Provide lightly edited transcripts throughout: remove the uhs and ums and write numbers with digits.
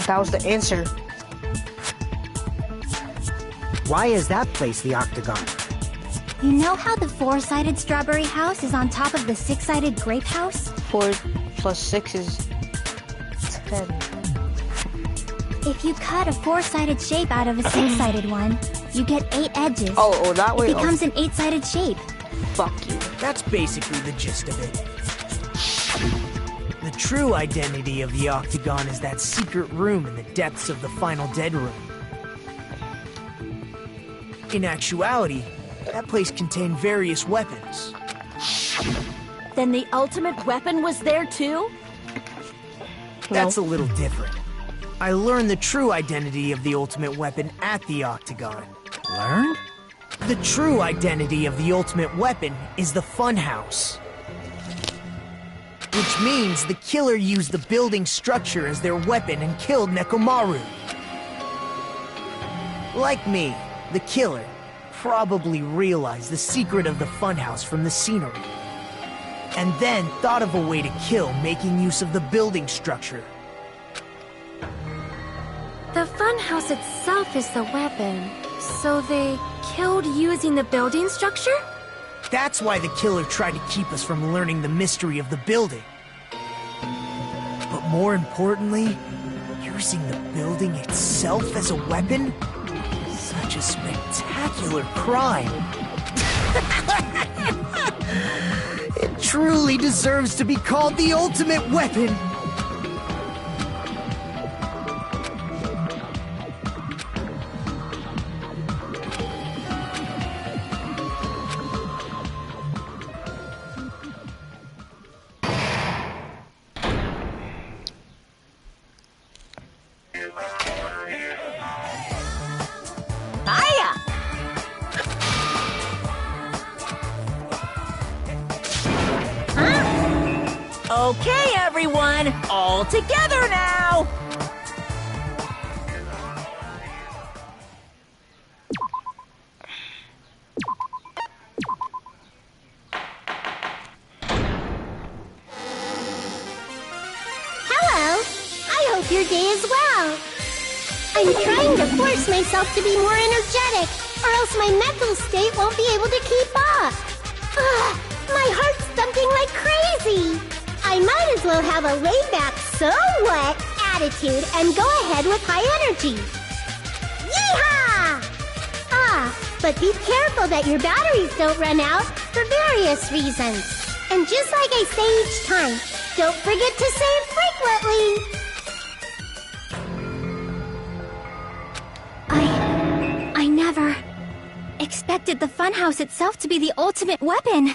That was the answer. Why is that place the octagon? You know how the 4-sided strawberry house is on top of the 6-sided grape house? 4 plus 6 is 10. If you cut a 4-sided shape out of a 6-sided one, you get 8 edges. Oh, that way. It becomes an 8-sided shape. Fuck you. That's basically the gist of it. The true identity of the octagon is that secret room in the depths of the final dead room. In actuality, that place contained various weapons. Then the ultimate weapon was there too? That's a little different. I learned the true identity of the ultimate weapon at the octagon. Learned? The true identity of the ultimate weapon is the funhouse. Which means the killer used the building structure as their weapon and killed Nekomaru. Like me, the killer probably realized the secret of the funhouse from the scenery. And then thought of a way to kill making use of the building structure. The funhouse itself is the weapon, so they killed using the building structure? That's why the killer tried to keep us from learning the mystery of the building. But more importantly, using the building itself as a weapon? Such a spectacular crime. It truly deserves to be called the ultimate weapon. Okay, everyone, all together now! Hello! I hope your day is well. I'm trying to force myself to be more energetic, or else my mental state won't be able to keep up. My heart's thumping like crazy. I might as well have a laid-back, so what attitude and go ahead with high energy. Yeehaw! But be careful that your batteries don't run out for various reasons. And just like I say each time, don't forget to save frequently. I never expected the funhouse itself to be the ultimate weapon.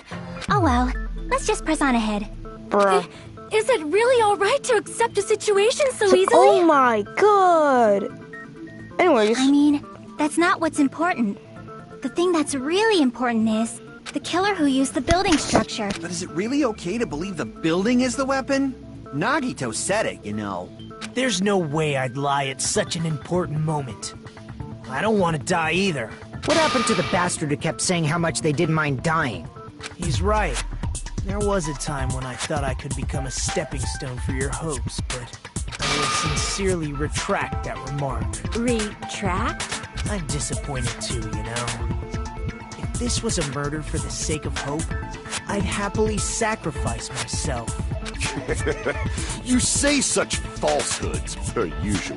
Oh well, let's just press on ahead. Bruh. Is it really alright to accept a situation so easily? Oh my god! Anyways. I mean, that's not what's important. The thing that's really important is the killer who used the building structure. But is it really okay to believe the building is the weapon? Nagito said it, you know. There's no way I'd lie at such an important moment. I don't want to die either. What happened to the bastard who kept saying how much they didn't mind dying? He's right. There was a time when I thought I could become a stepping stone for your hopes, but I will sincerely retract that remark. Retract? I'm disappointed too, you know. If this was a murder for the sake of hope, I'd happily sacrifice myself. You say such falsehoods, per usual.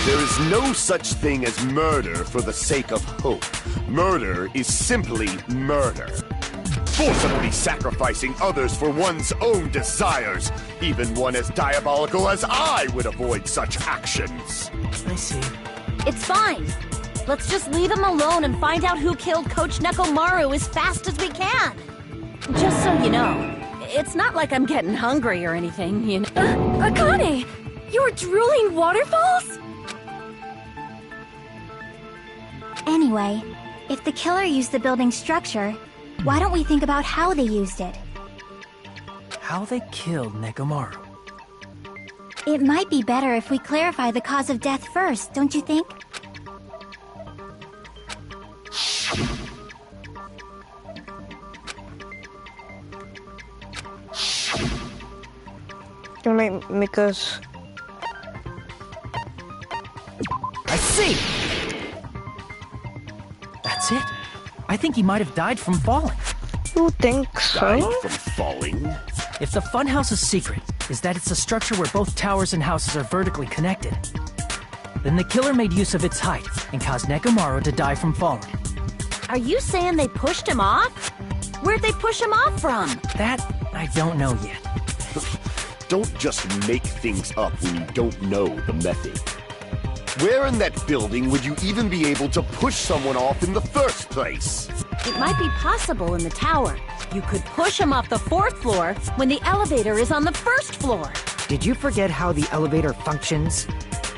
There is no such thing as murder for the sake of hope. Murder is simply murder. Forcibly sacrificing others for one's own desires. Even one as diabolical as I would avoid such actions. I see. It's fine. Let's just leave him alone and find out who killed Coach Nekomaru as fast as we can. Just so you know, it's not like I'm getting hungry or anything, you know. Akane! You're drooling waterfalls? Anyway, if the killer used the building structure, why don't we think about how they used it? How they killed Nekomaru. It might be better if we clarify the cause of death first, don't you think? Don't make us... see. That's it. I think he might have died from falling. You think Died so? from falling? If the funhouse's secret is that it's a structure where both towers and houses are vertically connected, then the killer made use of its height and caused Nekomaru to die from falling. Are you saying they pushed him off? Where'd they push him off from? That I don't know yet. Don't just make things up when you don't know the method. Where in that building would you even be able to push someone off in the first place? It might be possible in the tower. You could push him off the 4th floor when the elevator is on the 1st floor. Did you forget how the elevator functions?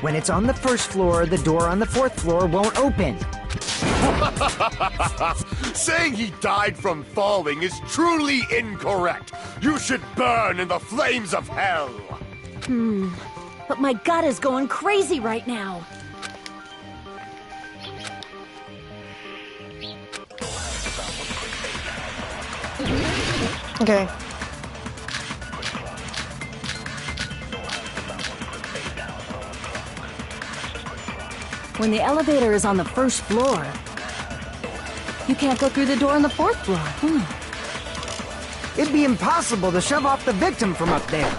When it's on the 1st floor, the door on the 4th floor won't open. Saying he died from falling is truly incorrect. You should burn in the flames of hell. But my gut is going crazy right now. Okay. When the elevator is on the 1st floor, you can't go through the door on the 4th floor. It'd be impossible to shove off the victim from up there.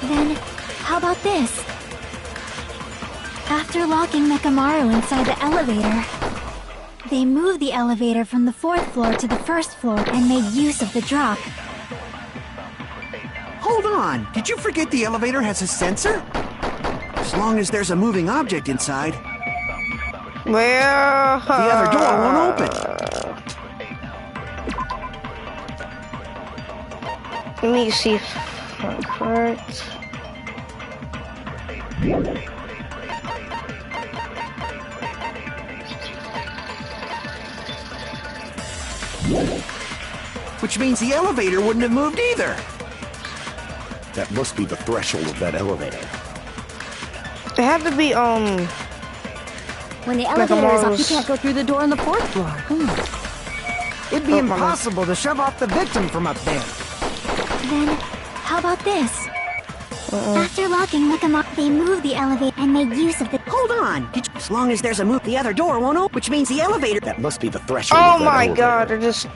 Then, how about this? After locking Nekomaru inside the elevator, they moved the elevator from the 4th floor to the 1st floor and made use of the drop. Hold on! Did you forget the elevator has a sensor? As long as there's a moving object inside, Well, the other door won't open. Let me see if I'm correct. Which means the elevator wouldn't have moved either. That must be the threshold of that elevator. It had to be, When the elevator is up, you Nekomaru's- can't go through the door on the 4th floor. It'd be impossible to shove off the victim from up there. Then, how about this? After locking Nekomaru, they moved the elevator and made use of the... Hold on! As long as there's a move, the other door won't open. Which means the elevator... That must be the threshold Oh of that my elevator. god, I just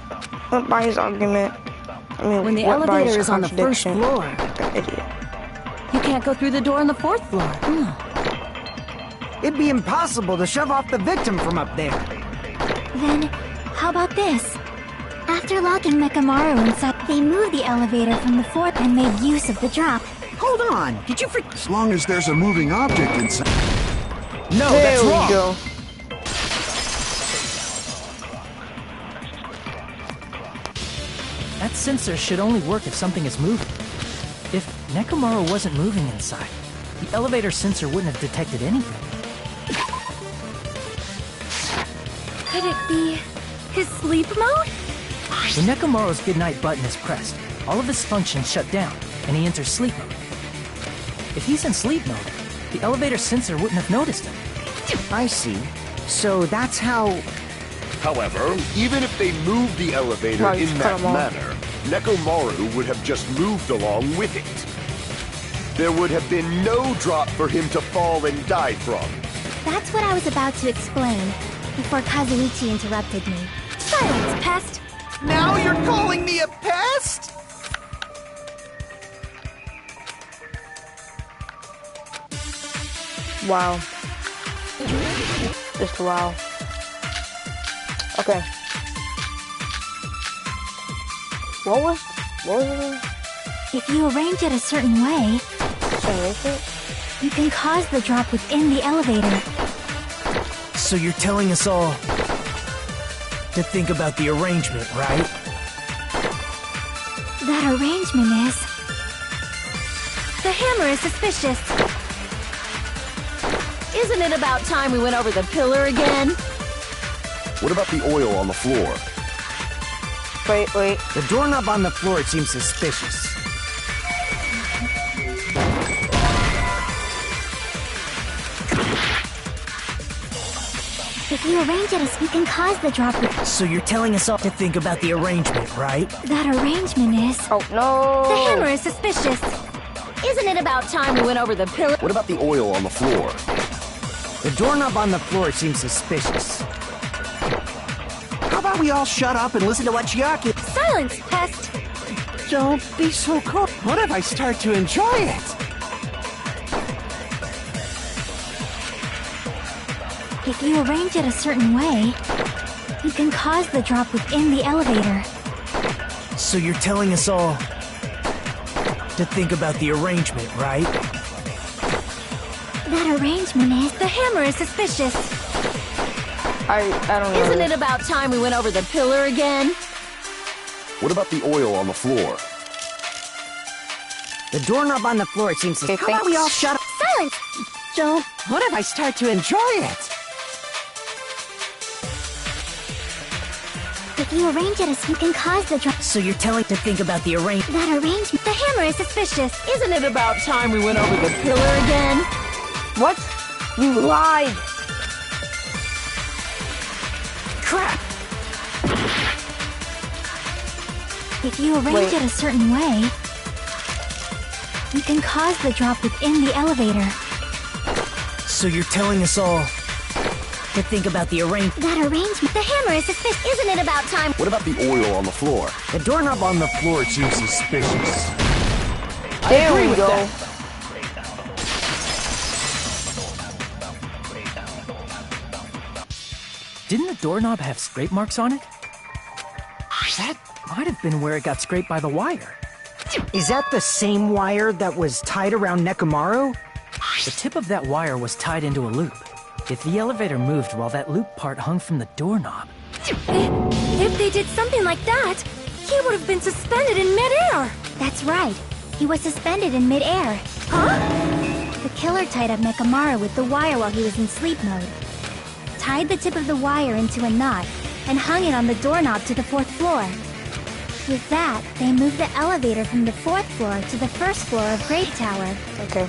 went by his argument. I mean, When the went by his elevator is on the 1st contradiction. floor, That idiot. you can't go through the door on the 4th floor. It'd be impossible to shove off the victim from up there. Then, how about this? After locking Nekomaru inside, they moved the elevator from the 4th and made use of the drop. Hold on! Did you forget... As long as there's a moving object inside... No, There that's we wrong. go. That sensor should only work if something is moving. If Nekomaru wasn't moving inside, the elevator sensor wouldn't have detected anything. Could it be his sleep mode? When Nekomaru's goodnight button is pressed, all of his functions shut down, and he enters sleep mode. If he's in sleep mode, the elevator sensor wouldn't have noticed him. I see. So that's how... However, even if they moved the elevator Right, in cut that 'em off. manner, Nekomaru would have just moved along with it. There would have been no drop for him to fall and die from. That's what I was about to explain, before Kazuichi interrupted me. Silence, pest! Now you're calling me a pest? Wow. Just wow. Okay. What was it? If you arrange it a certain way, you can cause the drop within the elevator. So you're telling us all to think about the arrangement, right? That arrangement is... The hammer is suspicious. Isn't it about time we went over the pillar again? What about the oil on the floor? Wait. The doorknob on the floor seems suspicious. If you arrange it as you can cause the drop with... So you're telling us all to think about the arrangement, right? That arrangement is... Oh no! The hammer is suspicious. Isn't it about time we went over the pillar? What about the oil on the floor? The doorknob on the floor seems suspicious. How about we all shut up and listen to what Chiaki... Silence, pest! Don't be so cold. What if I start to enjoy it? If you arrange it a certain way, you can cause the drop within the elevator. So you're telling us all to think about the arrangement, right? That arrangement is... The hammer is suspicious. I don't know. Isn't it about time we went over the pillar again? What about the oil on the floor? The doorknob on the floor seems Okay, suspicious. How about we all shut up? Silence! Don't... What if I start to enjoy it? If you arrange it as you can cause the drop... So you're telling to think about the arrangement. That arrangement... The hammer is suspicious. Isn't it about time we went over the pillar again? What? You lied! Crap! If you arrange it a certain way, you can cause the drop within the elevator. So you're telling us all to think about the arrangement. That arrangement... The hammer is suspicious. Isn't it about time? What about the oil on the floor? The doorknob on the floor seems suspicious. There we go. Didn't the doorknob have scrape marks on it? That might have been where it got scraped by the wire. Is that the same wire that was tied around Nekomaru? The tip of that wire was tied into a loop. If the elevator moved while that loop part hung from the doorknob... If they did something like that, he would have been suspended in midair. That's right. He was suspended in midair. Huh? The killer tied up Nekomaru with the wire while he was in sleep mode. Tied the tip of the wire into a knot and hung it on the doorknob to the 4th floor. With that, they moved the elevator from the 4th floor to the 1st floor of Great Tower. Okay.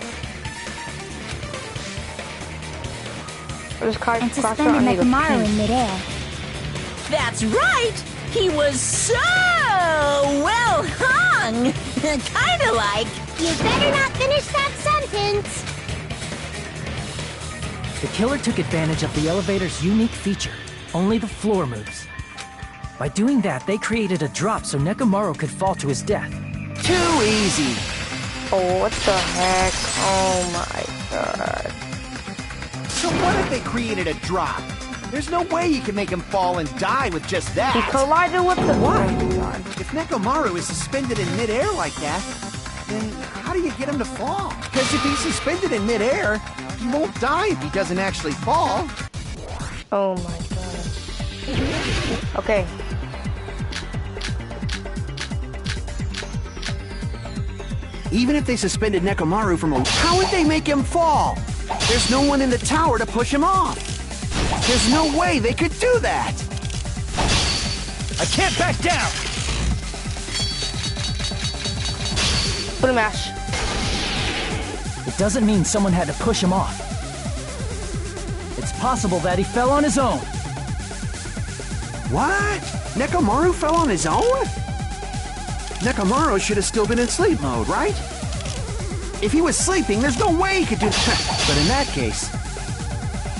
And suspended Nekomaru in midair. That's right! He was so well hung! Kinda like... You better not finish that sentence! The killer took advantage of the elevator's unique feature. Only the floor moves. By doing that, they created a drop so Nekomaru could fall to his death. Too easy. Oh, what the heck? Oh my god. So what if they created a drop? There's no way you can make him fall and die with just that. He collided with the... What? Oh my god. If Nekomaru is suspended in midair like that, then how do you get him to fall? Because if he's suspended in midair, he won't die if he doesn't actually fall. Oh my god. Okay. Even if they suspended Nekomaru from a... How would they make him fall? There's no one in the tower to push him off. There's no way they could do that. I can't back down! Put a mash. It doesn't mean someone had to push him off. It's possible that he fell on his own. What? Nekomaru fell on his own? Nekomaru should have still been in sleep mode, right? If he was sleeping, there's no way he could do that. But in that case,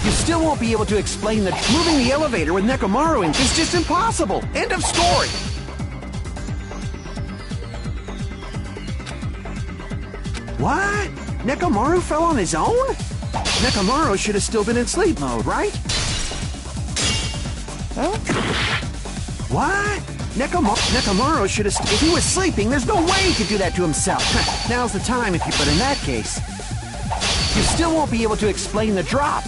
you still won't be able to explain that moving the elevator with Nekomaru in is just impossible. End of story. What? Nekomaru fell on his own? Nekomaru should have still been in sleep mode, right? Huh? What? Nekomaru should have... If he was sleeping, there's no way he could do that to himself. Now's the time if you... But in that case, you still won't be able to explain the drop.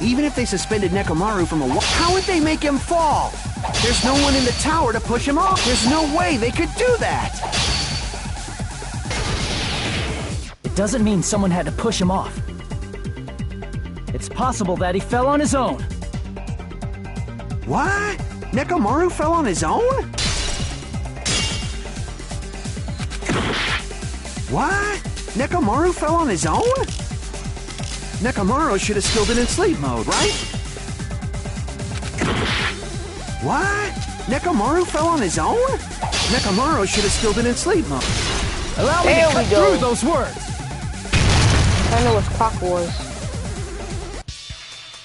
Even if they suspended Nekomaru from a wall, how would they make him fall? There's no one in the tower to push him off. There's no way they could do that. It doesn't mean someone had to push him off. It's possible that he fell on his own. What? Nekomaru fell on his own? What? Nekomaru fell on his own? Nekomaru should have still been in sleep mode, right? What? Nekomaru fell on his own? Nekomaru should have still been in sleep mode. Allow me to cut through those words. I know what clock was.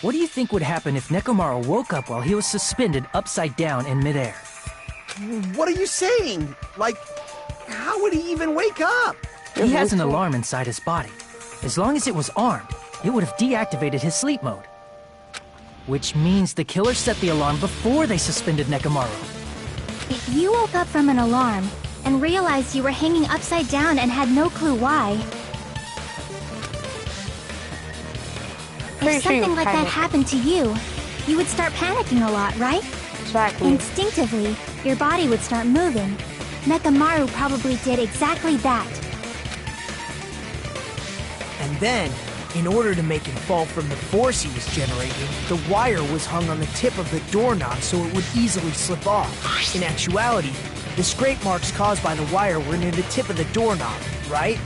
What do you think would happen if Nekomaru woke up while he was suspended upside down in midair? What are you saying? Like, how would he even wake up? He has an alarm inside his body. As long as it was armed, it would have deactivated his sleep mode. Which means the killer set the alarm before they suspended Nekomaru. You woke up from an alarm and realized you were hanging upside down and had no clue why. If something like that happened to you, you would start panicking a lot, right? Exactly. Instinctively, your body would start moving. Nekomaru probably did exactly that. And then, in order to make him fall from the force he was generating, the wire was hung on the tip of the doorknob so it would easily slip off. In actuality, the scrape marks caused by the wire were near the tip of the doorknob, right?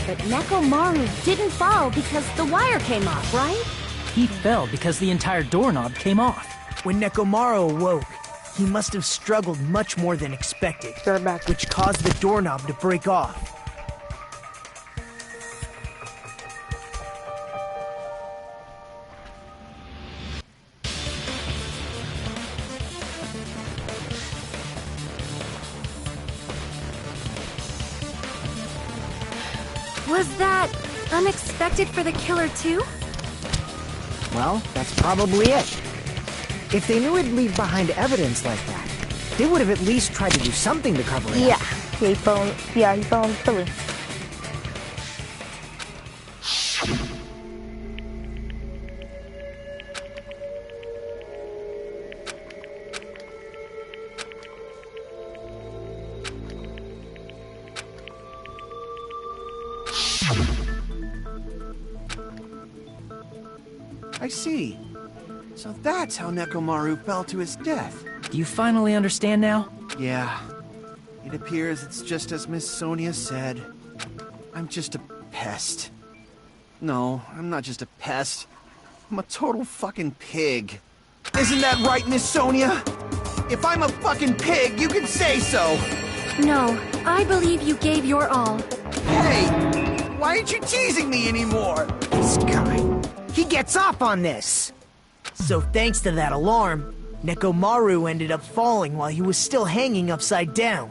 But Nekomaru didn't fall because the wire came off, right? He fell because the entire doorknob came off. When Nekomaru awoke, he must have struggled much more than expected, which caused the doorknob to break off. Was that unexpected for the killer too? Well, that's probably it. If they knew it'd leave behind evidence like that, they would have at least tried to do something to cover it up. He fell on the pillar. I see. So that's how Nekomaru fell to his death. Do you finally understand now? Yeah. It appears it's just as Miss Sonia said. I'm just a pest. No, I'm not just a pest. I'm a total fucking pig. Isn't that right, Miss Sonia? If I'm a fucking pig, you can say so! No, I believe you gave your all. Hey! Why aren't you teasing me anymore? This guy, he gets off on this! So thanks to that alarm, Nekomaru ended up falling while he was still hanging upside down.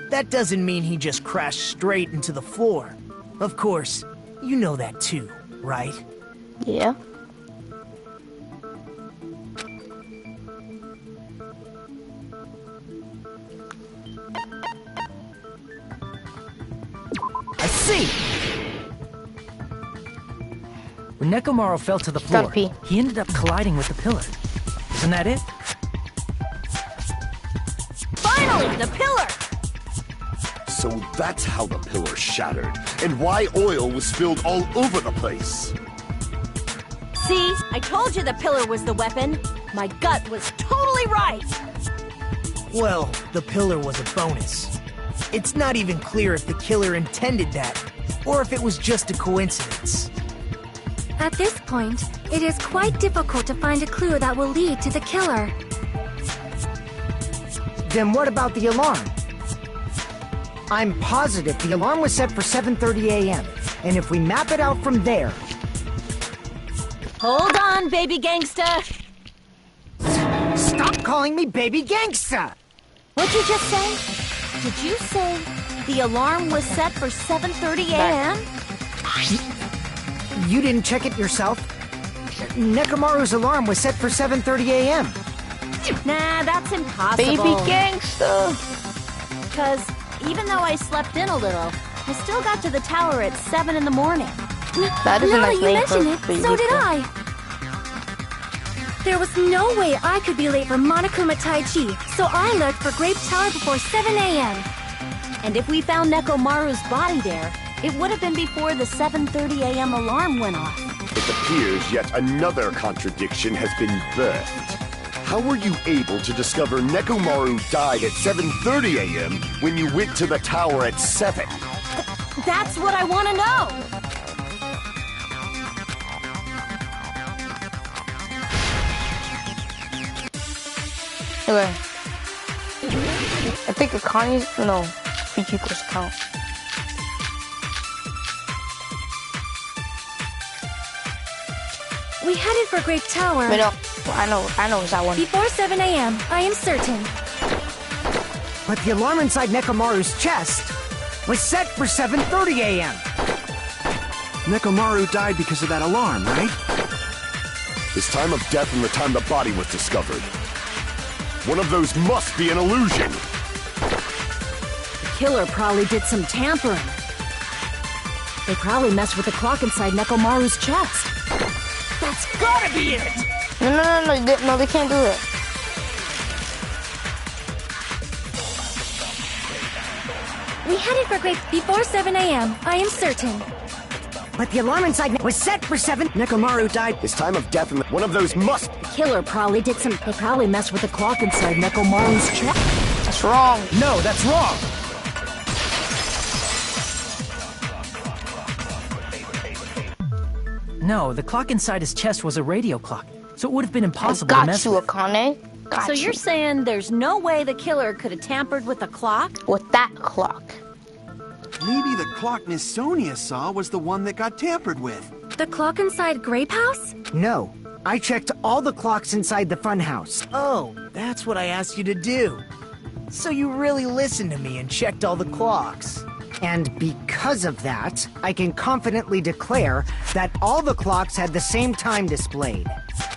That doesn't mean he just crashed straight into the floor. Of course, you know that too, right? Yeah. I see! When Nekomaru fell to the floor, he ended up colliding with the pillar. Isn't that it? Finally, the pillar! So that's how the pillar shattered, and why oil was spilled all over the place. See, I told you the pillar was the weapon. My gut was totally right. Well, the pillar was a bonus. It's not even clear if the killer intended that, or if it was just a coincidence. At this point, it is quite difficult to find a clue that will lead to the killer. Then what about the alarm? I'm positive the alarm was set for 7:30 a.m., and if we map it out from there... Hold on, baby gangsta! Stop calling me baby gangsta! What'd you just say? Did you say the alarm was set for 7:30 a.m.? You didn't check it yourself? Nekomaru's alarm was set for 7:30 a.m. Nah, that's impossible. Baby gangsta! Because even though I slept in a little, I still got to the tower at 7 in the morning. That is a Now nice that you name for mention it, baby so did gangsta. I. There was no way I could be late for Monokuma Tai Chi, so I left for Grape Tower before 7 a.m. And if we found Nekomaru's body there, it would have been before the 7:30 a.m. alarm went off. It appears yet another contradiction has been birthed. How were you able to discover Nekomaru died at 7:30 a.m. when you went to the tower at 7? That's what I want to know! Okay. I think Akani's... No. Fujiko's count. We headed for Grape Tower. But no, I know it's that one. Before 7 a.m., I am certain. But the alarm inside Nekomaru's chest was set for 7:30 a.m. Nekomaru died because of that alarm, right? His time of death and the time the body was discovered. One of those must be an illusion. The killer probably did some tampering. They probably messed with the clock inside Nekomaru's chest. That's gotta be it! No, they can't do it. We headed for Grape before 7 a.m., I am certain. But the alarm inside was set for 7. Nekomaru died. His time of death and one of those must... The killer probably did some... They probably messed with the clock inside Nekomaru's chest. That's wrong. No, that's wrong! No, the clock inside his chest was a radio clock, so it would have been impossible to Got mess you, with. Akane. Got So you. you're saying there's no way the killer could have tampered with the clock? With that clock. Maybe the clock Miss Sonia saw was the one that got tampered with. The clock inside Grape House? No, I checked all the clocks inside the funhouse. Oh, that's what I asked you to do. So you really listened to me and checked all the clocks. And because of that, I can confidently declare that all the clocks had the same time displayed.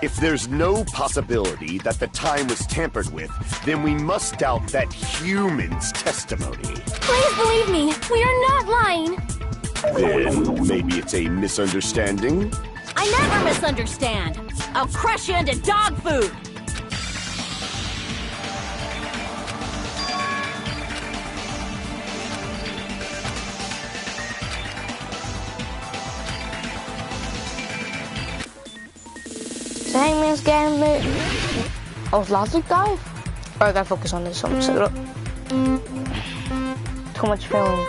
If there's no possibility that the time was tampered with, then we must doubt that human's testimony. Please believe me, we are not lying. Then maybe it's a misunderstanding? I never misunderstand. I'll crush you into dog food. So Hangman's Gambit. Oh, it's Logic Dive? Or I gotta focus on this. I'm set it up. Too much feeling.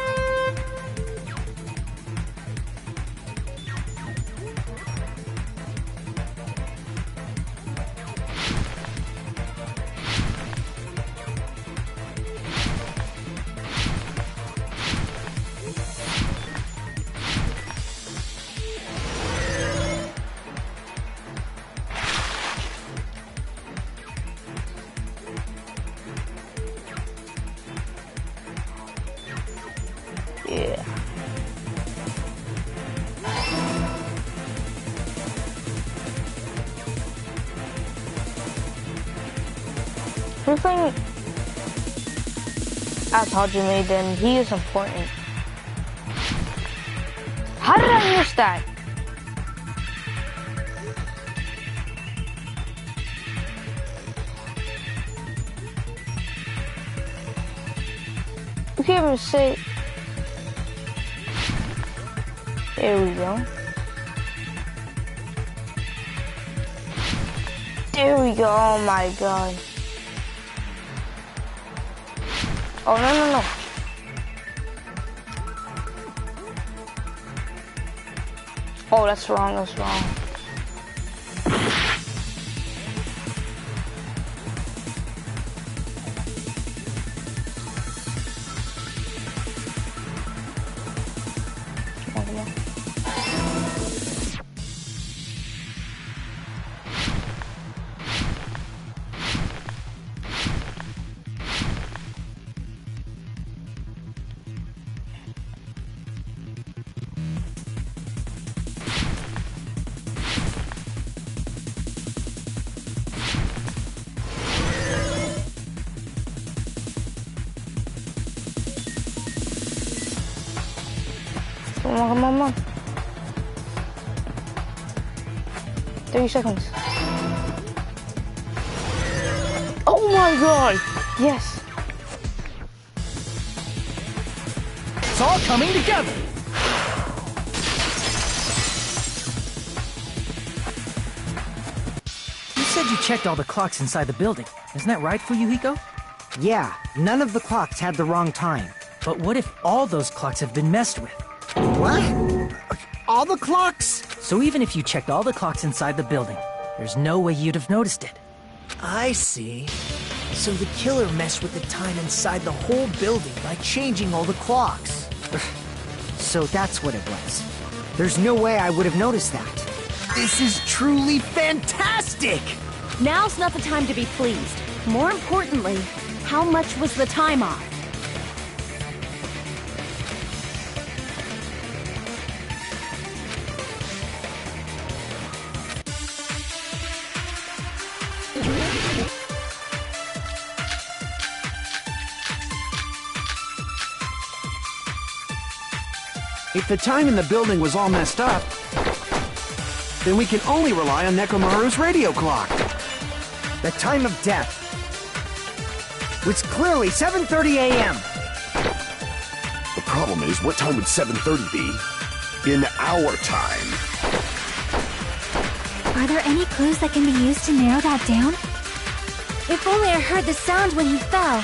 Yeah. Everything I told you made, then he is important. How did I miss that? You can't even say. There we go. There we go. Oh my god. Oh no. Oh, that's wrong. That's wrong. Come on. Come on. 30 seconds. Oh my god! Yes! It's all coming together! You said you checked all the clocks inside the building. Isn't that right, Fuyuhiko? Yeah, none of the clocks had the wrong time. But what if all those clocks have been messed with? What? All the clocks? So even if you checked all the clocks inside the building, there's no way you'd have noticed it. I see. So the killer messed with the time inside the whole building by changing all the clocks. So that's what it was. There's no way I would have noticed that. This is truly fantastic! Now's not the time to be pleased. More importantly, how much was the time off? If the time in the building was all messed up, then we can only rely on Nekomaru's radio clock. The time of death was clearly 7:30 a.m. The problem is, what time would 7:30 be in our time? Are there any clues that can be used to narrow that down? If only I heard the sound when he fell.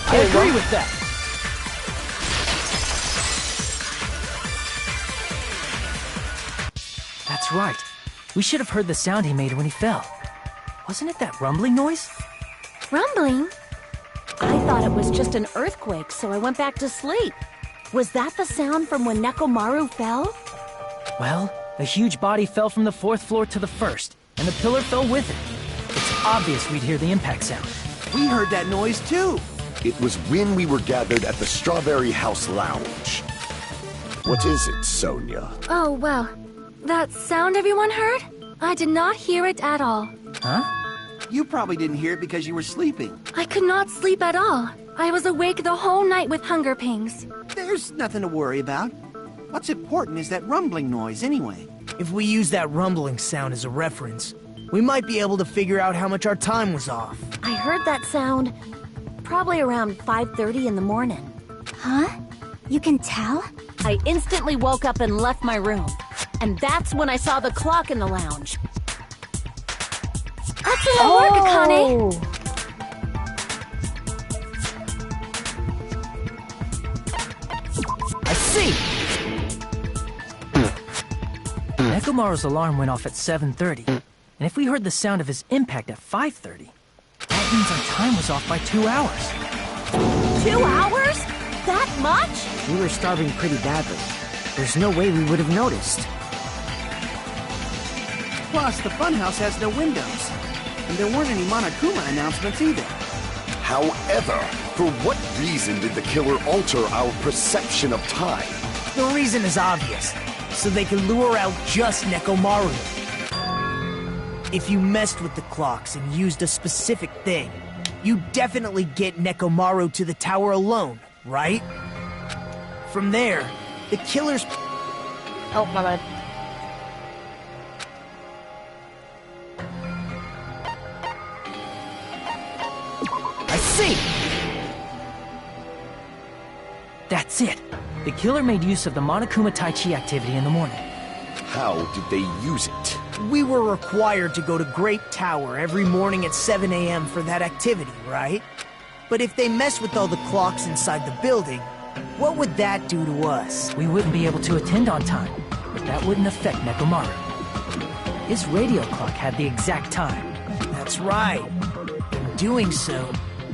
I agree with that. That's right. We should have heard the sound he made when he fell. Wasn't it that rumbling noise? Rumbling? I thought it was just an earthquake, so I went back to sleep. Was that the sound from when Nekomaru fell? Well, a huge body fell from the 4th floor to the 1st, and the pillar fell with it. It's obvious we'd hear the impact sound. We heard that noise too. It was when we were gathered at the Strawberry House Lounge. What is it, Sonia? Oh, well. That sound everyone heard? I did not hear it at all. Huh? You probably didn't hear it because you were sleeping. I could not sleep at all. I was awake the whole night with hunger pangs. There's nothing to worry about. What's important is that rumbling noise anyway. If we use that rumbling sound as a reference, we might be able to figure out how much our time was off. I heard that sound probably around 5:30 in the morning. Huh? You can tell? I instantly woke up and left my room. And that's when I saw the clock in the lounge. Excellent work, Akane! I see! Nekomaru's alarm went off at 7:30, and if we heard the sound of his impact at 5:30, that means our time was off by 2 hours. 2 hours? That much? We were starving pretty badly. There's no way we would have noticed. Plus, the funhouse has no windows. And there weren't any Monokuma announcements either. However, for what reason did the killer alter our perception of time? The reason is obvious. So they can lure out just Nekomaru. If you messed with the clocks and used a specific thing, you definitely get Nekomaru to the tower alone, right? From there, the killer's... Oh, my bad. I see! That's it. The killer made use of the Monokuma Tai Chi activity in the morning. How did they use it? We were required to go to Great Tower every morning at 7 a.m. for that activity, right? But if they mess with all the clocks inside the building, what would that do to us? We wouldn't be able to attend on time, but that wouldn't affect Nekomaru. His radio clock had the exact time. That's right. In doing so,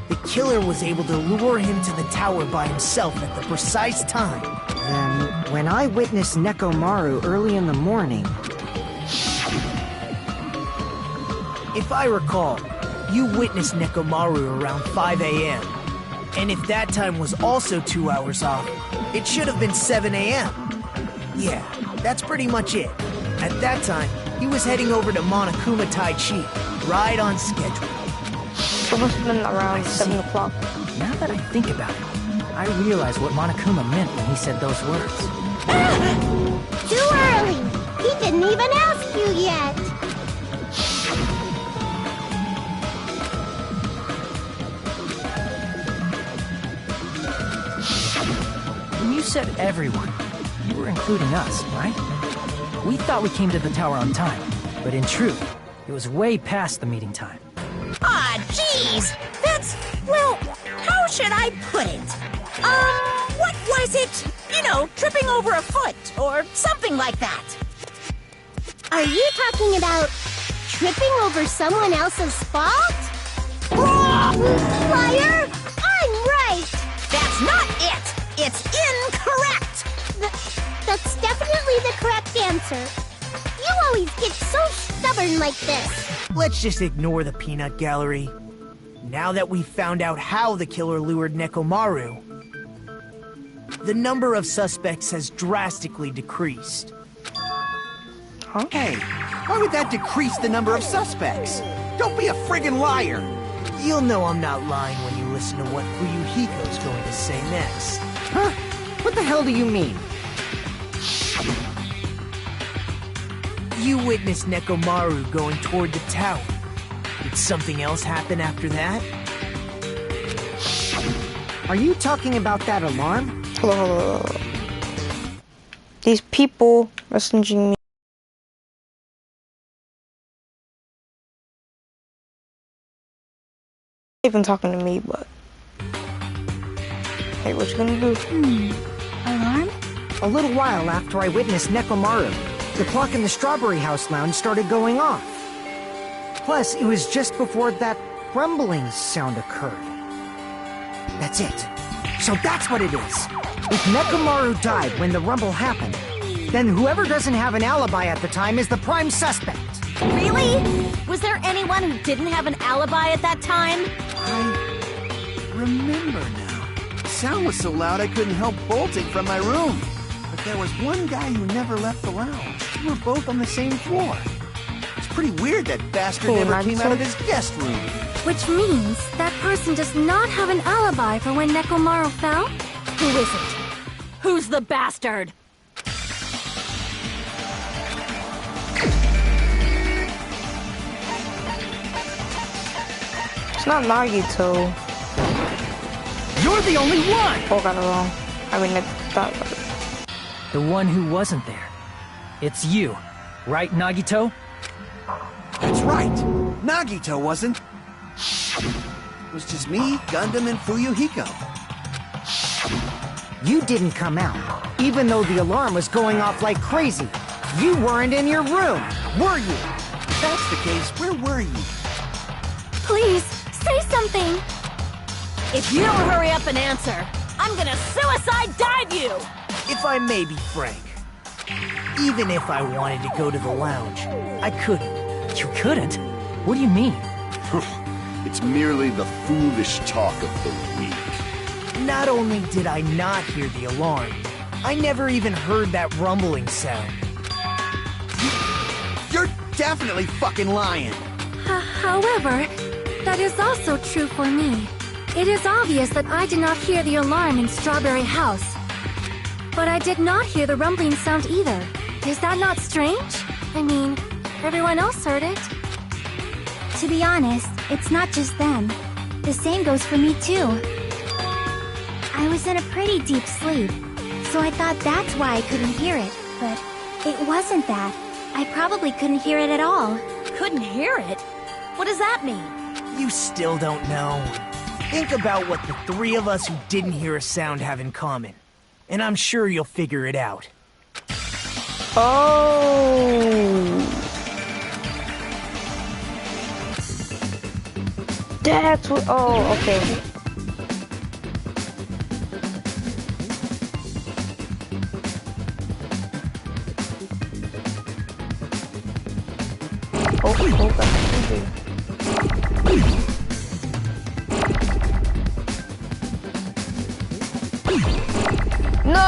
the killer was able to lure him to the tower by himself at the precise time. Then, when I witnessed Nekomaru early in the morning... If I recall, you witnessed Nekomaru around 5 a.m. And if that time was also 2 hours off, it should have been 7 a.m. Yeah, that's pretty much it. At that time, he was heading over to Monokuma Tai Chi, right on schedule. It must have been around 7 o'clock. Now that I think about it, I realize what Monokuma meant when he said those words. Too early! He didn't even ask you yet! When you said everyone, you were including us, right? We thought we came to the tower on time, but in truth, it was way past the meeting time. Ah, jeez! That's, well, how should I put it? What was it? You know, tripping over a foot, or something like that. Are you talking about tripping over someone else's fault? Liar! I'm right! That's not it! It's incorrect! fun like this. Let's just ignore the peanut gallery. Now that we've found out how the killer lured Nekomaru, the number of suspects has drastically decreased. Huh? Hey, why would that decrease the number of suspects? Don't be a friggin' liar! You'll know I'm not lying when you listen to what Fuyuhiko's going to say next. Huh? What the hell do you mean? You witnessed Nekomaru going toward the tower. Did something else happen after that? Are you talking about that alarm? These people messaging me. Even talking to me, but hey, what you gonna do? Alarm? A little while after I witnessed Nekomaru, the clock in the Strawberry House lounge started going off. Plus, it was just before that rumbling sound occurred. That's it. So that's what it is. If Nekomaru died when the rumble happened, then whoever doesn't have an alibi at the time is the prime suspect. Really? Was there anyone who didn't have an alibi at that time? I remember now. The sound was so loud I couldn't help bolting from my room. But there was one guy who never left the lounge. We were both on the same floor. It's pretty weird that bastard never came out of his guest room. Which means that person does not have an alibi for when Nekomaru fell? Who is it? Who's the bastard? It's not Nagito. You're the only one! Oh, got it wrong. I mean, that. The one who wasn't there. It's you, right, Nagito? That's right. Nagito wasn't. It was just me, Gundam, and Fuyuhiko. You didn't come out, even though the alarm was going off like crazy. You weren't in your room, were you? If that's the case, where were you? Please, say something! If you don't hurry up and answer, I'm gonna suicide dive you! If I may be frank, even if I wanted to go to the lounge, I couldn't. You couldn't? What do you mean? It's merely the foolish talk of the weak. Not only did I not hear the alarm, I never even heard that rumbling sound. You're definitely fucking lying. However, that is also true for me. It is obvious that I did not hear the alarm in Strawberry House. But I did not hear the rumbling sound either. Is that not strange? I mean, everyone else heard it. To be honest, it's not just them. The same goes for me too. I was in a pretty deep sleep, so I thought that's why I couldn't hear it. But it wasn't that. I probably couldn't hear it at all. Couldn't hear it? What does that mean? You still don't know. Think about what the three of us who didn't hear a sound have in common, and I'm sure you'll figure it out. Oh. That's what. Oh, okay. No!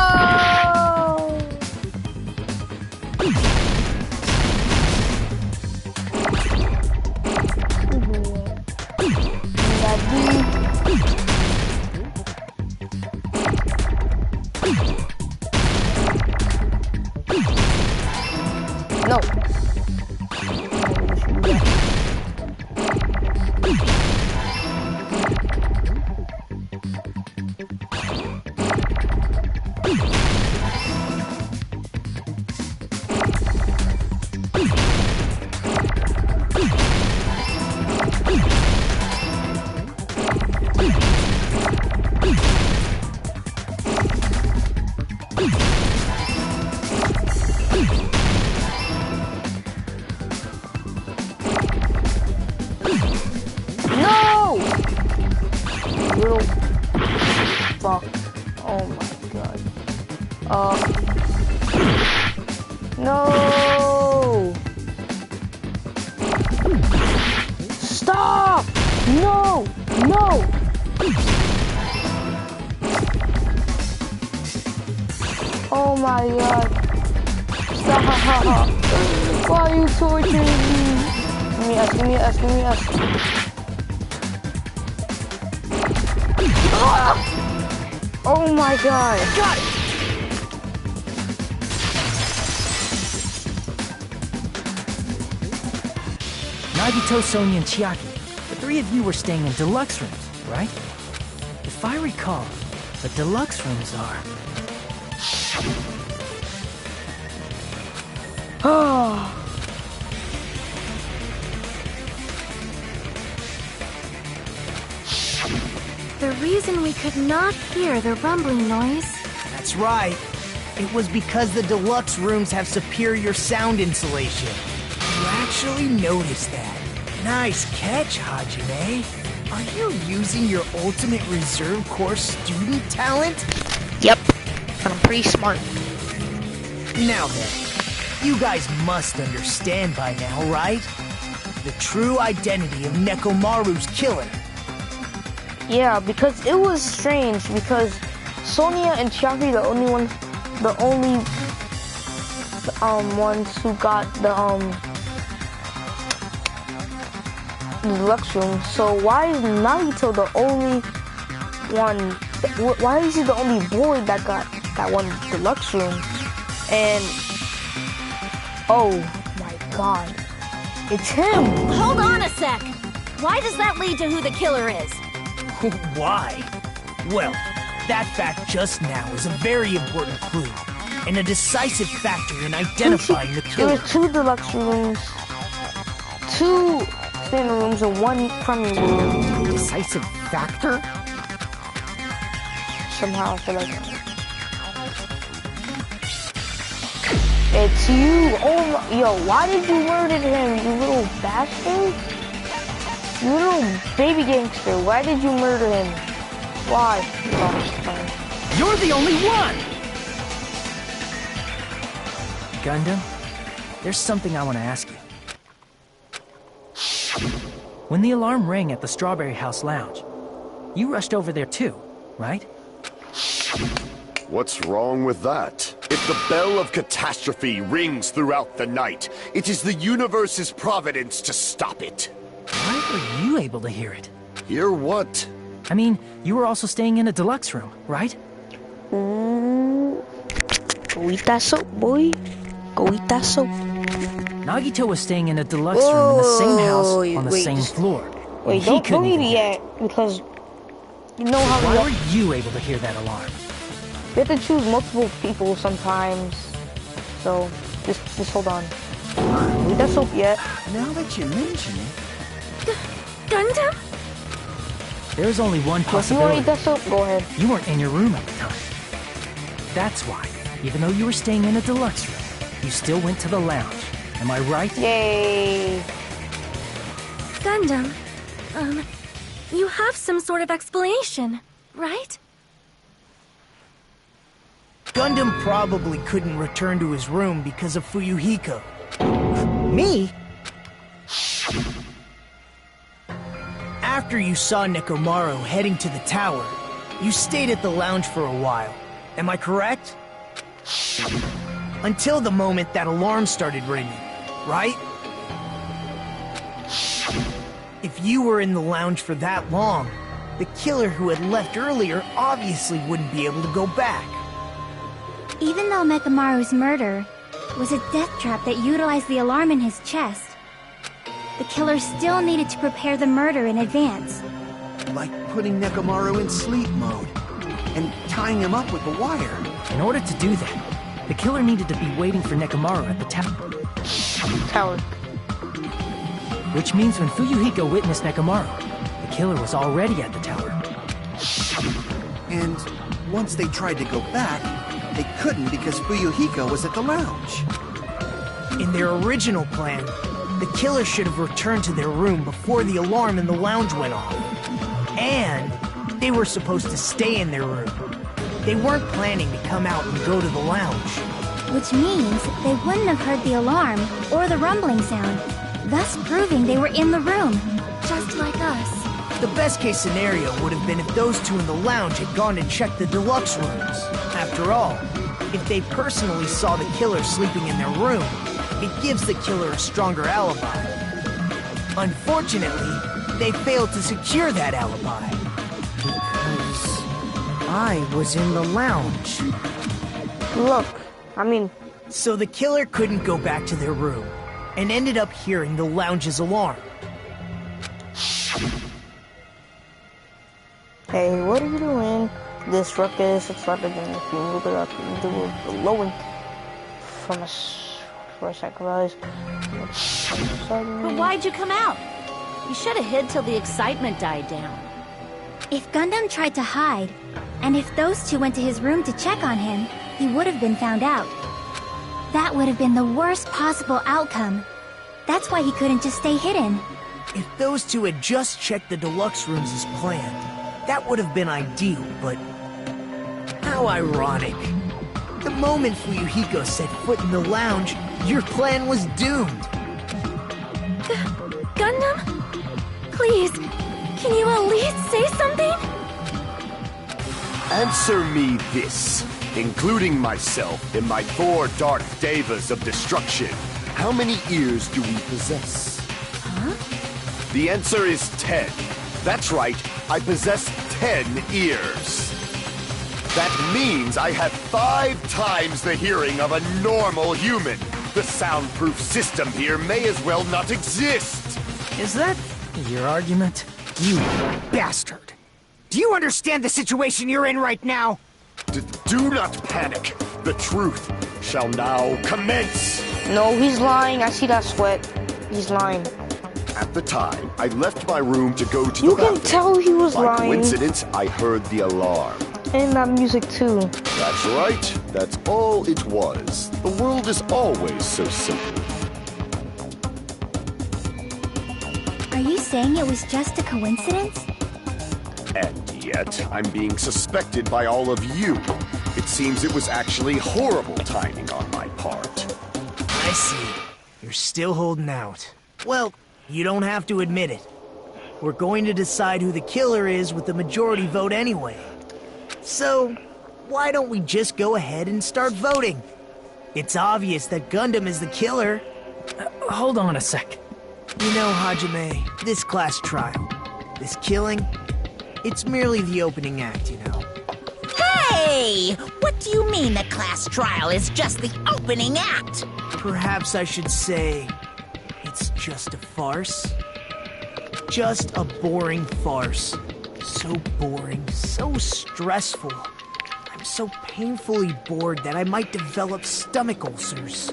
No. Little fuck. Oh my god. No! No! No! Oh my god. Stop. Why are you torturing me? Give me us. Oh my god. Got it! Nagito, Sonia, and Chiaki, the three of you were staying in deluxe rooms, right? If I recall, the deluxe rooms are... Oh. The reason we could not hear the rumbling noise... That's right. It was because the deluxe rooms have superior sound insulation. You actually noticed that. Nice catch, Hajime. Are you using your ultimate reserve corps student talent? Yep. But I'm pretty smart. Now then, you guys must understand by now, right? The true identity of Nekomaru's killer. Yeah, because it was strange because Sonia and Chiaki the only ones who got the deluxe room. So why is Nagito the only one? Why is he the only boy that got that one deluxe room? And oh my god, it's him! Hold on a sec! Why does that lead to who the killer is? Why? Well, that fact just now is a very important clue, and a decisive factor in identifying the There killer. were 2 deluxe rooms, 2 standard rooms, and 1 premium room. Decisive factor? Somehow I feel like it's you. Oh my, yo, why did you murder him, you little bastard? You little baby gangster, why did you murder him? Why? Oh, You're the only one! Gundam, there's something I want to ask you. When the alarm rang at the Strawberry House Lounge, you rushed over there too, right? What's wrong with that? If the bell of catastrophe rings throughout the night, it is the universe's providence to stop it. Why were you able to hear it? Hear what? I mean, you were also staying in a deluxe room, right? ooh. Go eat that soap, boy. Go eat that soap. Nagito was staying in a deluxe room in the same house on the same floor. Wait, He don't couldn't eat even it hear yet, because you know how Why were you able to hear that alarm? we have to choose multiple people sometimes. So, just hold on. Don't eat that soap yet. Now that you mention it... Gundam? There's only one If you want to eat possibility. that soap, go ahead. You weren't in your room at the time. That's why, even though you were staying in a deluxe room, you still went to the lounge. Am I right? Yay. Gundam, you have some sort of explanation, right? Gundam probably couldn't return to his room because of Fuyuhiko. Me? After you saw Nekomaru heading to the tower, you stayed at the lounge for a while. Am I correct? Until the moment that alarm started ringing, right? If you were in the lounge for that long, the killer who had left earlier obviously wouldn't be able to go back. Even though Nekomaru's murder was a death trap that utilized the alarm in his chest, the killer still needed to prepare the murder in advance. Like putting Nekomaru in sleep mode and tying him up with the wire. In order to do that, the killer needed to be waiting for Nekomaru at the tower. Tower. Which means when Fuyuhiko witnessed Nekomaru, the killer was already at the tower. And once they tried to go back, they couldn't because Fuyuhiko was at the lounge. In their original plan, the killer should have returned to their room before the alarm in the lounge went off. And they were supposed to stay in their room. They weren't planning to come out and go to the lounge. Which means they wouldn't have heard the alarm or the rumbling sound, thus proving they were in the room. Just like us. The best case scenario would have been if those two in the lounge had gone and checked the deluxe rooms. After all, if they personally saw the killer sleeping in their room, it gives the killer a stronger alibi. Unfortunately, they failed to secure that alibi. Because I was in the lounge. Look, I mean, So the killer couldn't go back to their room, and ended up hearing the lounge's alarm. hey, what are you doing? This ruckus is louder than if you move it up and do a blowing from a first sacrifice. But why'd you come out? You should have hid till the excitement died down. If Gundam tried to hide, and if those two went to his room to check on him, he would have been found out. That would have been the worst possible outcome. That's why he couldn't just stay hidden. If those two had just checked the deluxe rooms as planned, that would have been ideal, but how ironic. The moment Fuyuhiko set foot in the lounge, your plan was doomed. Gundam? Please, can you at least say something? Answer me this. Including myself and my 4 dark devas of destruction, how many ears do we possess? Huh? The answer is 10. That's right, I possess 10 ears. That means I have 5 times the hearing of a normal human. The soundproof system here may as well not exist. Is that your argument? You bastard! Do you understand the situation you're in right now? Do not panic. The truth shall now commence. No, he's lying. I see that sweat. He's lying. At the time, I left my room to go to You the can bathroom. tell he was By lying. coincidence, I heard the alarm. And that music too. That's right. That's all it was. The world is always so simple. Are you saying it was just a coincidence? And yet, I'm being suspected by all of you. It seems it was actually horrible timing on my part. I see. You're still holding out. Well, you don't have to admit it. We're going to decide who the killer is with the majority vote anyway. So, why don't we just go ahead and start voting? It's obvious that Gundam is the killer. Hold on a sec. You know, Hajime, this class trial, this killing, it's merely the opening act, you know. Hey! What do you mean the class trial is just the opening act? Perhaps I should say, it's just a farce. Just a boring farce. So boring, so stressful. I'm so painfully bored that I might develop stomach ulcers.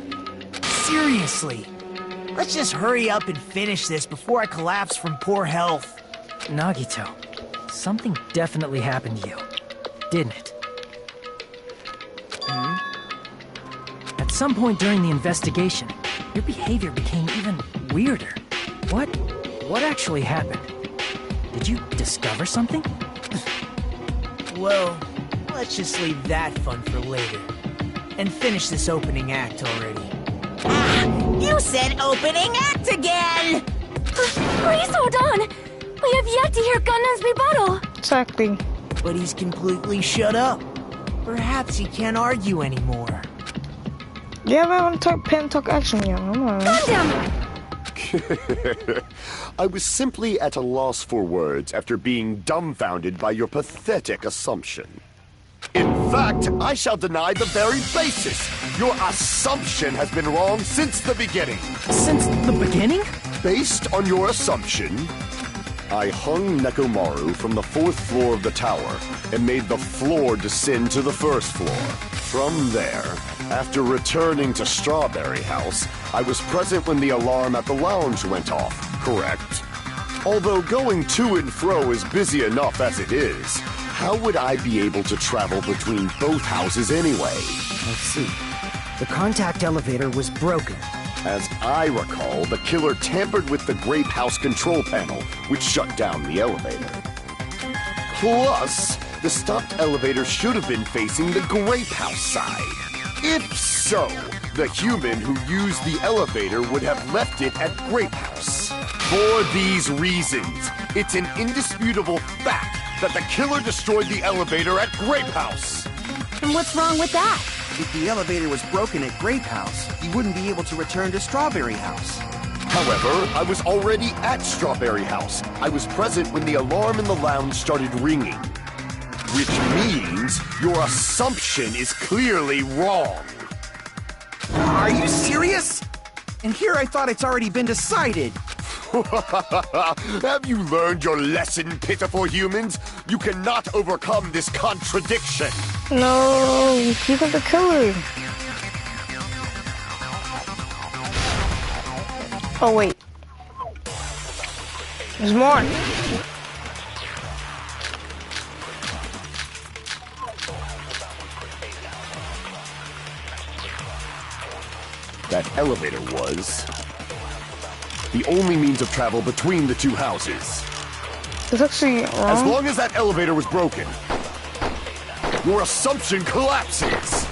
Seriously. Let's just hurry up and finish this before I collapse from poor health. Nagito, something definitely happened to you, didn't it? At some point during the investigation, your behavior became even weirder. What actually happened? Did you discover something? Well, let's just leave that fun for later. And finish this opening act already. Ah, you said opening act again! Please hold on! We have yet to hear Gundam's rebuttal! Exactly. But he's completely shut up. Perhaps he can't argue anymore. Yeah, we haven't talked pen talk action yet. I'm alright. Gundam! I was simply at a loss for words after being dumbfounded by your pathetic assumption. In fact, I shall deny the very basis. Your assumption has been wrong since the beginning. Since the beginning? Based on your assumption, I hung Nekomaru from the 4th floor of the tower and made the floor descend to the 1st floor. From there, after returning to Strawberry House, I was present when the alarm at the lounge went off, correct? Although going to and fro is busy enough as it is, how would I be able to travel between both houses anyway? Let's see. The contact elevator was broken. As I recall, the killer tampered with the Grape House control panel, which shut down the elevator. Plus, the stopped elevator should have been facing the Grape House side. If so, the human who used the elevator would have left it at Grape House. For these reasons, it's an indisputable fact that the killer destroyed the elevator at Grape House. And what's wrong with that? If the elevator was broken at Grape House, he wouldn't be able to return to Strawberry House. However, I was already at Strawberry House. I was present when the alarm in the lounge started ringing. Which means your assumption is clearly wrong. Are you serious? And here I thought it's already been decided. Have you learned your lesson, pitiful humans? You cannot overcome this contradiction. No, you got the killer. Oh wait, there's more. That elevator was the only means of travel between the two houses. It's actually As wrong. long as that elevator was broken, your assumption collapses.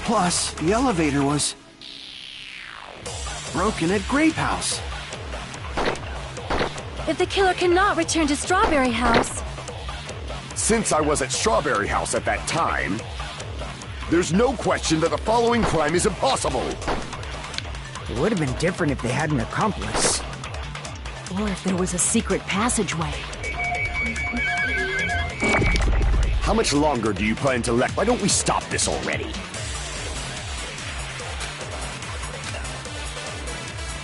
Plus, the elevator was broken at Grape House. If the killer cannot return to Strawberry House, Since I was at Strawberry House at that time, there's no question that the following crime is impossible. It would have been different if they had an accomplice. Or if there was a secret passageway. How much longer do you plan to let? Why don't we stop this already?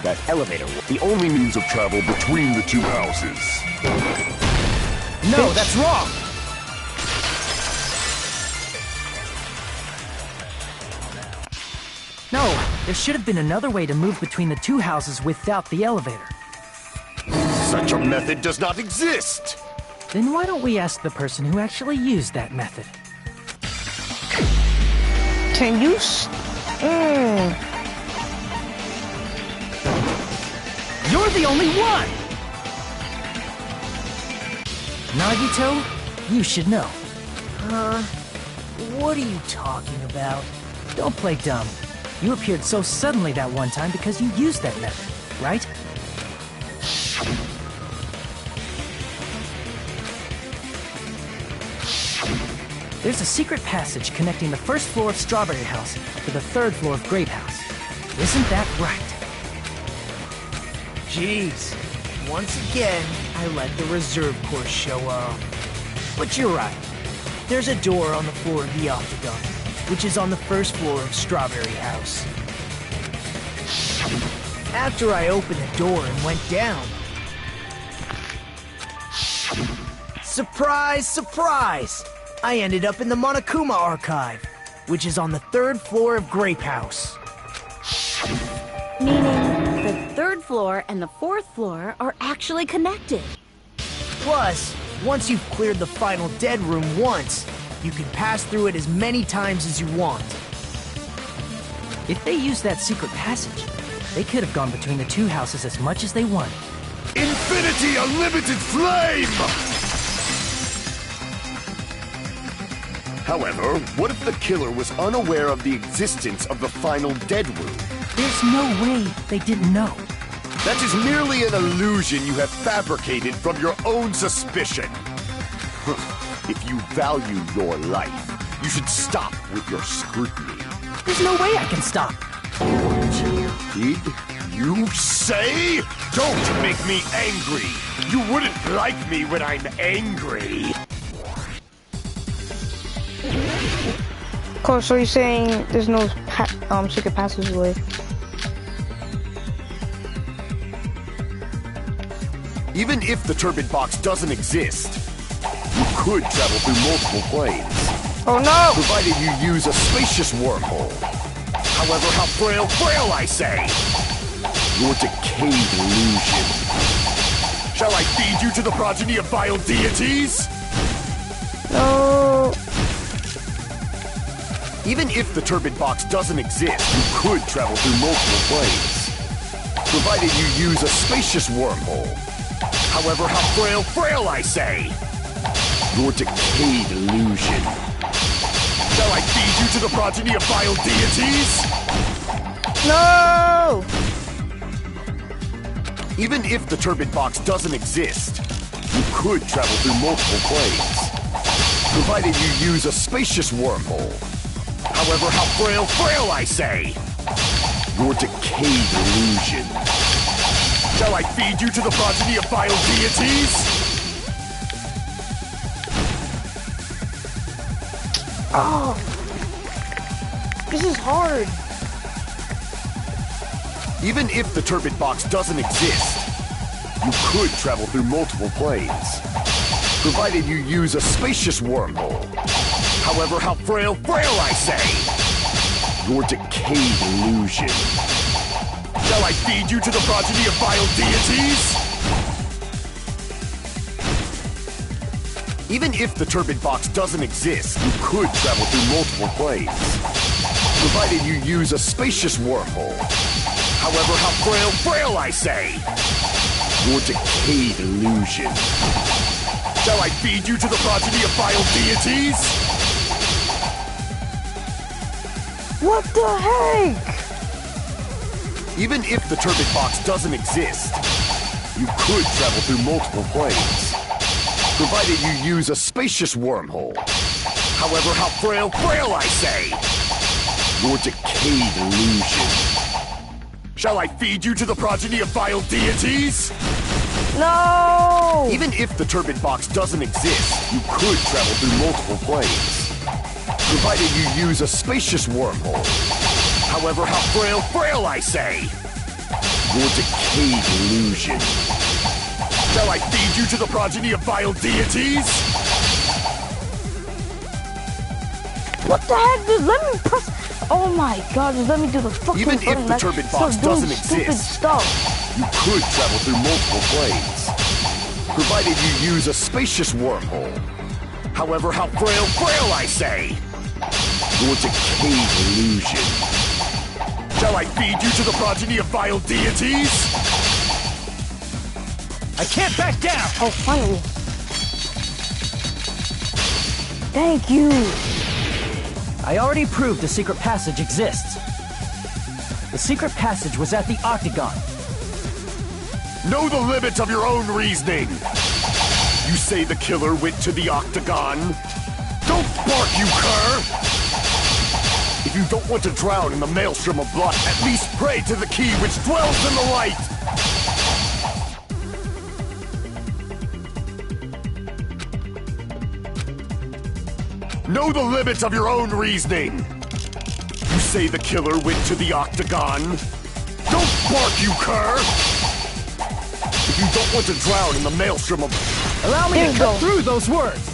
That elevator was the only means of travel between the two houses. No, that's wrong! No, there should have been another way to move between the two houses without the elevator. Such a method does not exist! Then why don't we ask the person who actually used that method? Can you? You're the only one! Nagito, you should know. What are you talking about? Don't play dumb. You appeared so suddenly that one time because you used that method, right? There's a secret passage connecting the first floor of Strawberry House to the third floor of Grape House. Isn't that right? Jeez, once again, I let the reserve course show up. But you're right. There's a door on the floor of the Octagon, which is on the first floor of Strawberry House. After I opened the door and went down... Surprise, surprise! I ended up in the Monokuma Archive, which is on the third floor of Grape House. Meaning the third floor and the fourth floor are actually connected. Plus, once you've cleared the final dead room once, you can pass through it as many times as you want. If they used that secret passage, they could have gone between the two houses as much as they wanted. Infinity Unlimited Flame! However, what if the killer was unaware of the existence of the final dead room? There's no way they didn't know. That is merely an illusion you have fabricated from your own suspicion. If you value your life, you should stop with your scrutiny. There's no way I can stop. Did you say? Don't make me angry! You wouldn't like me when I'm angry! Cool, so you're saying there's no secret passageway? Even if the turbid box doesn't exist, you could travel through multiple planes. Oh no! Provided you use a spacious wormhole. However, how frail I say! Your decayed illusion. Shall I feed you to the progeny of vile deities? No. Even if the turbid box doesn't exist, you could travel through multiple planes. Provided you use a spacious wormhole. However, how frail I say! Your decayed illusion. Shall I feed you to the progeny of vile deities? No! Even if the turbid box doesn't exist, you could travel through multiple planes, provided you use a spacious wormhole. However, how frail I say! Your decayed illusion. Shall I feed you to the progeny of vile deities? Oh, this is hard. Even if the turbid box doesn't exist, you could travel through multiple planes, provided you use a spacious wormhole. However, how frail I say! Your decayed illusion. Shall I feed you to the progeny of vile deities? Even if the turbid box doesn't exist, you could travel through multiple planes, provided you use a spacious wormhole. However, how frail I say! Your decayed illusion. Shall I feed you to the progeny of vile deities? What the heck? Even if the turbid box doesn't exist, you could travel through multiple planes, provided you use a spacious wormhole. However, how frail I say! Your decayed illusion. Shall I feed you to the progeny of vile deities? No! Even if the turbid box doesn't exist, you could travel through multiple planes, provided you use a spacious wormhole. However, how frail I say! Your decayed illusion. Shall I feed you to the progeny of vile deities? What the heck, dude? Let me press... Oh my god, just let me do the fucking Even button. if the turbid box doesn't exist, stuff. you could travel through multiple planes, provided you use a spacious wormhole. However, how frail I say! Your decayed illusion. Shall I feed you to the progeny of vile deities? I can't back down! Oh, finally. Thank you. I already proved the secret passage exists. The secret passage was at the Octagon. Know the limits of your own reasoning! You say the killer went to the Octagon? Don't bark, you cur! If you don't want to drown in the maelstrom of blood, at least pray to the key which dwells in the light! Know the limits of your own reasoning! You say the killer went to the Octagon? Don't bark, you cur! If you don't want to drown in the maelstrom of... Allow me to cut through those words!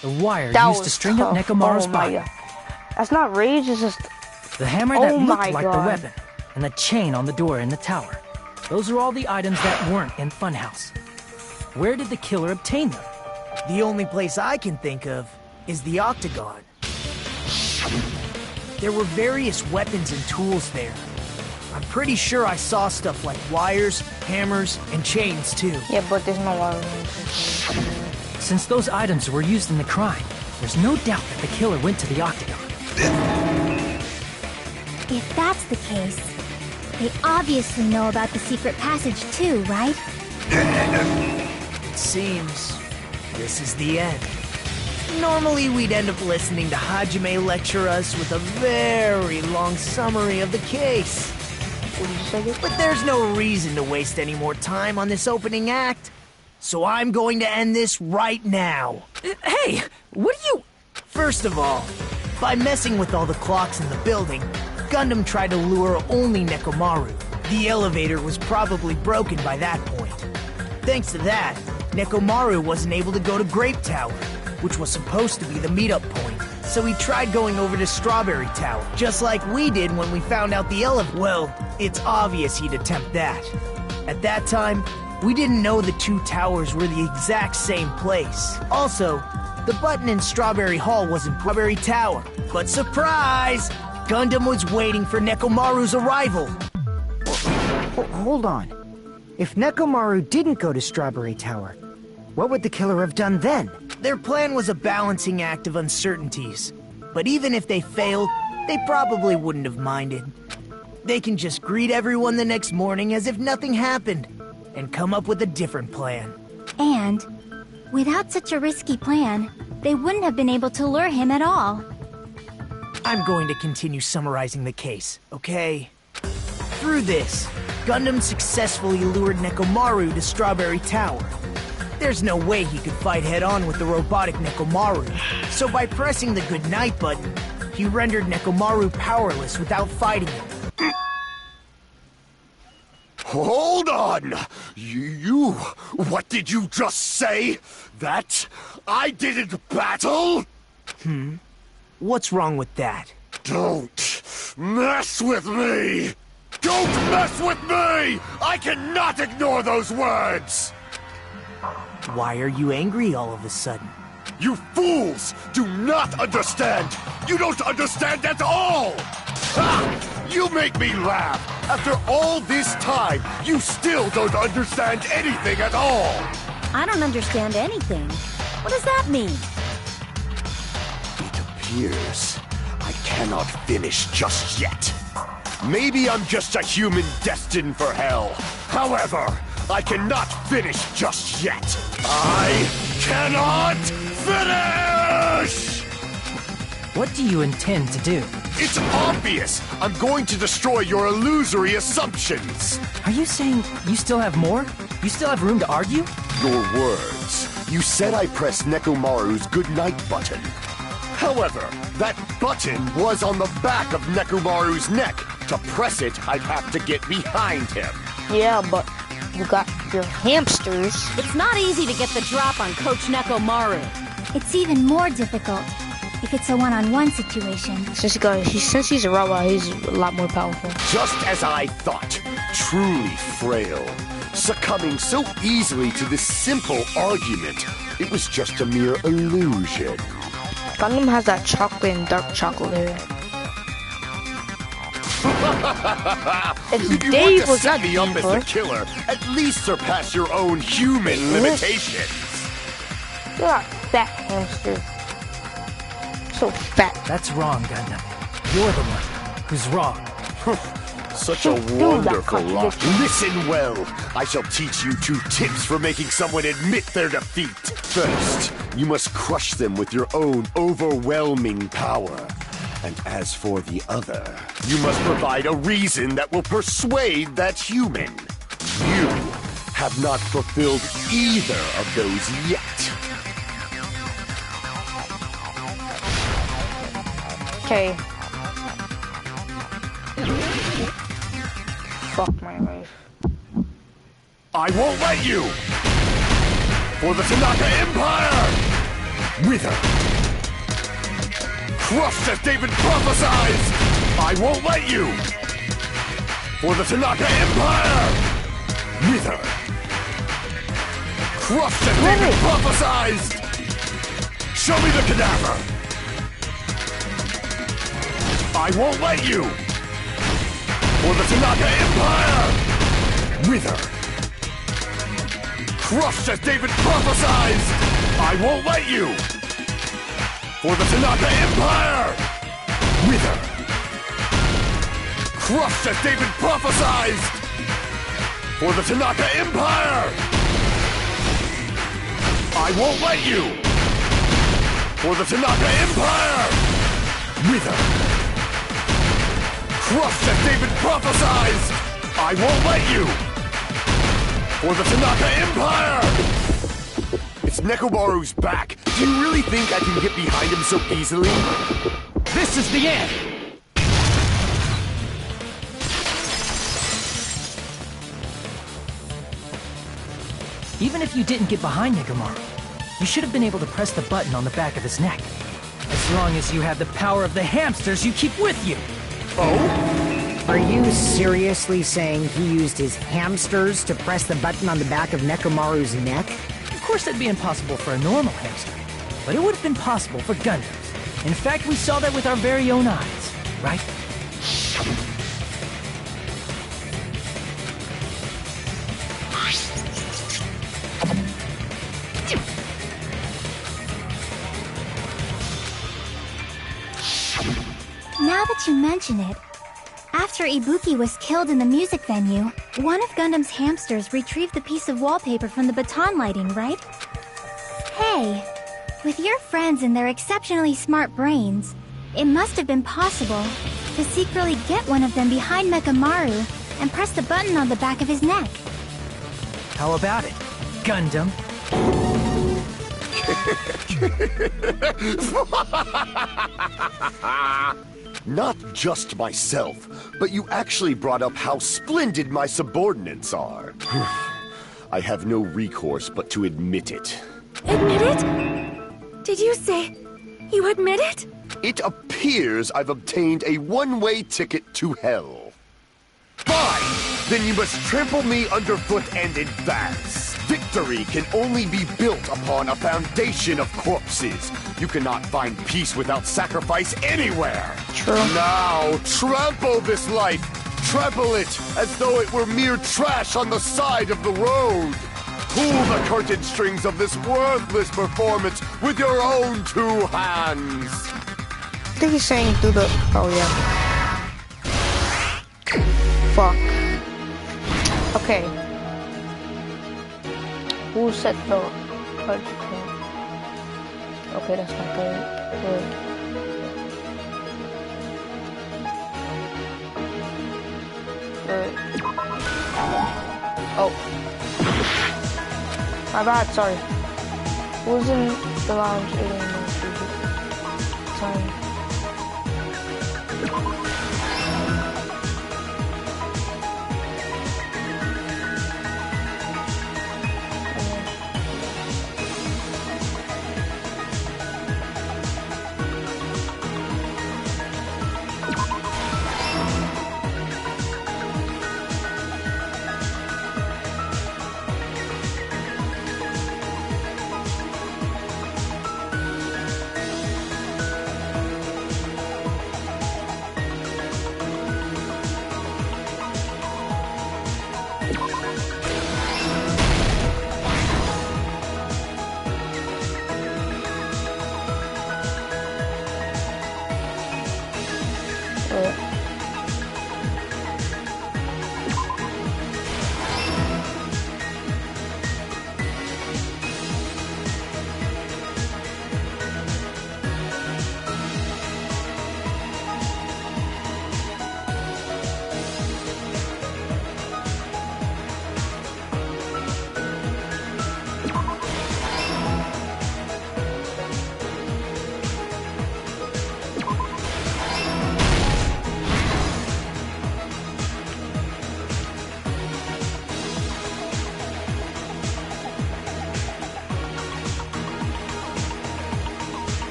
The wire That used to was string up tough. Nekomaru's Oh my body. God. That's not rage, it's just... The hammer that Oh looked my like God. the weapon, and the chain on the door in the tower. Those are all the items that weren't in Funhouse. Where did the killer obtain them? The only place I can think of is the Octagon. There were various weapons and tools there. I'm pretty sure I saw stuff like wires, hammers, and chains too. Yeah, but there's no wire. Since those items were used in the crime, there's no doubt that the killer went to the Octagon. If that's the case, they obviously know about the secret passage too, right? It seems this is the end. Normally we'd end up listening to Hajime lecture us with a very long summary of the case. But there's no reason to waste any more time on this opening act. So I'm going to end this right now. Hey, what are you... First of all, by messing with all the clocks in the building, Gundam tried to lure only Nekomaru. The elevator was probably broken by that point. Thanks to that, Nekomaru wasn't able to go to Grape Tower, which was supposed to be the meetup point. So he tried going over to Strawberry Tower, just like we did when we found out the elevator. Well, it's obvious he'd attempt that. At that time, we didn't know the two towers were the exact same place. Also, the button in Strawberry Hall was in Strawberry Tower. But surprise! Gundam was waiting for Nekomaru's arrival. Hold on. If Nekomaru didn't go to Strawberry Tower, what would the killer have done then? Their plan was a balancing act of uncertainties. But even if they failed, they probably wouldn't have minded. They can just greet everyone the next morning as if nothing happened, and come up with a different plan. And, without such a risky plan, they wouldn't have been able to lure him at all. I'm going to continue summarizing the case, okay? Through this, Gundam successfully lured Nekomaru to Strawberry Tower. There's no way he could fight head-on with the robotic Nekomaru, so by pressing the goodnight button, he rendered Nekomaru powerless without fighting him. Hold on! You... What did you just say? That I didn't battle? What's wrong with that? Don't mess with me! Don't mess with me! I cannot ignore those words! Why are you angry all of a sudden? You fools do not understand! You don't understand at all! Ha! You make me laugh! After all this time, you still don't understand anything at all! I don't understand anything. What does that mean? It appears I cannot finish just yet. Maybe I'm just a human destined for hell. However, I cannot finish just yet. I cannot finish! What do you intend to do? It's obvious! I'm going to destroy your illusory assumptions! Are you saying you still have more? You still have room to argue? Your words. You said I pressed Nekomaru's goodnight button. However, that button was on the back of Nekomaru's neck. To press it, I'd have to get behind him. Yeah, but you got your hamsters. It's not easy to get the drop on Coach Nekomaru. It's even more difficult if it's a one-on-one situation. Since he's a robot, he's a lot more powerful. Just as I thought. Truly frail. Succumbing so easily to this simple argument. It was just a mere illusion. Gundam has that chocolate and dark chocolate hair. If You Dave want to was set not me up as deeper, the killer, at least surpass your own human limitations. you're not fat hamster. So fat. That's wrong, Gundam. You're the one who's wrong. Such a Don't do that, wonderful lot. contradiction. Listen well. I shall teach you 2 tips for making someone admit their defeat. First, you must crush them with your own overwhelming power. And as for the other, you must provide a reason that will persuade that human. You have not fulfilled either of those yet. Okay. Fuck my life. I won't let you! For the Tanaka Empire! Wither! Crushed as David prophesied! I won't let you! For the Tanaka Empire! Wither! Crushed as David prophesied! Show me the cadaver! I won't let you! For the Tanaka Empire! Wither! Crushed as David prophesied! I won't let you! For the Tanaka Empire! Wither! Crushed as David prophesied! For the Tanaka Empire! I won't let you! For the Tanaka Empire! Wither! Crushed as David prophesied! I won't let you! For the Tanaka Empire! It's Nekomaru's back. Do you really think I can get behind him so easily? This is the end! Even if you didn't get behind Nekomaru, you should have been able to press the button on the back of his neck. As long as you have the power of the hamsters you keep with you! Oh? Are you seriously saying he used his hamsters to press the button on the back of Nekomaru's neck? Of course that'd be impossible for a normal hamster, but it would have been possible for Gundams. In fact, we saw that with our very own eyes, right? Now that you mention it, after after Ibuki was killed in the music venue, one of Gundam's hamsters retrieved the piece of wallpaper from the baton lighting, right? Hey, with your friends and their exceptionally smart brains, it must have been possible to secretly get one of them behind Mekamaru and press the button on the back of his neck. How about it, Gundam? Not just myself, but you actually brought up how splendid my subordinates are. I have no recourse but to admit it. Admit it? Did you say you admit it? It appears I've obtained a one-way ticket to hell. Fine! Then you must trample me underfoot and advance. Victory can only be built upon a foundation of corpses. You cannot find peace without sacrifice anywhere. True. Now, trample this life. Trample it as though it were mere trash on the side of the road. Pull the curtain strings of this worthless performance with your own two hands. I think he's saying do the... Oh, yeah. Fuck. Okay. Who set the card? Okay, that's not good. Oh. My bad, sorry. Who's in the lounge eating the sorry.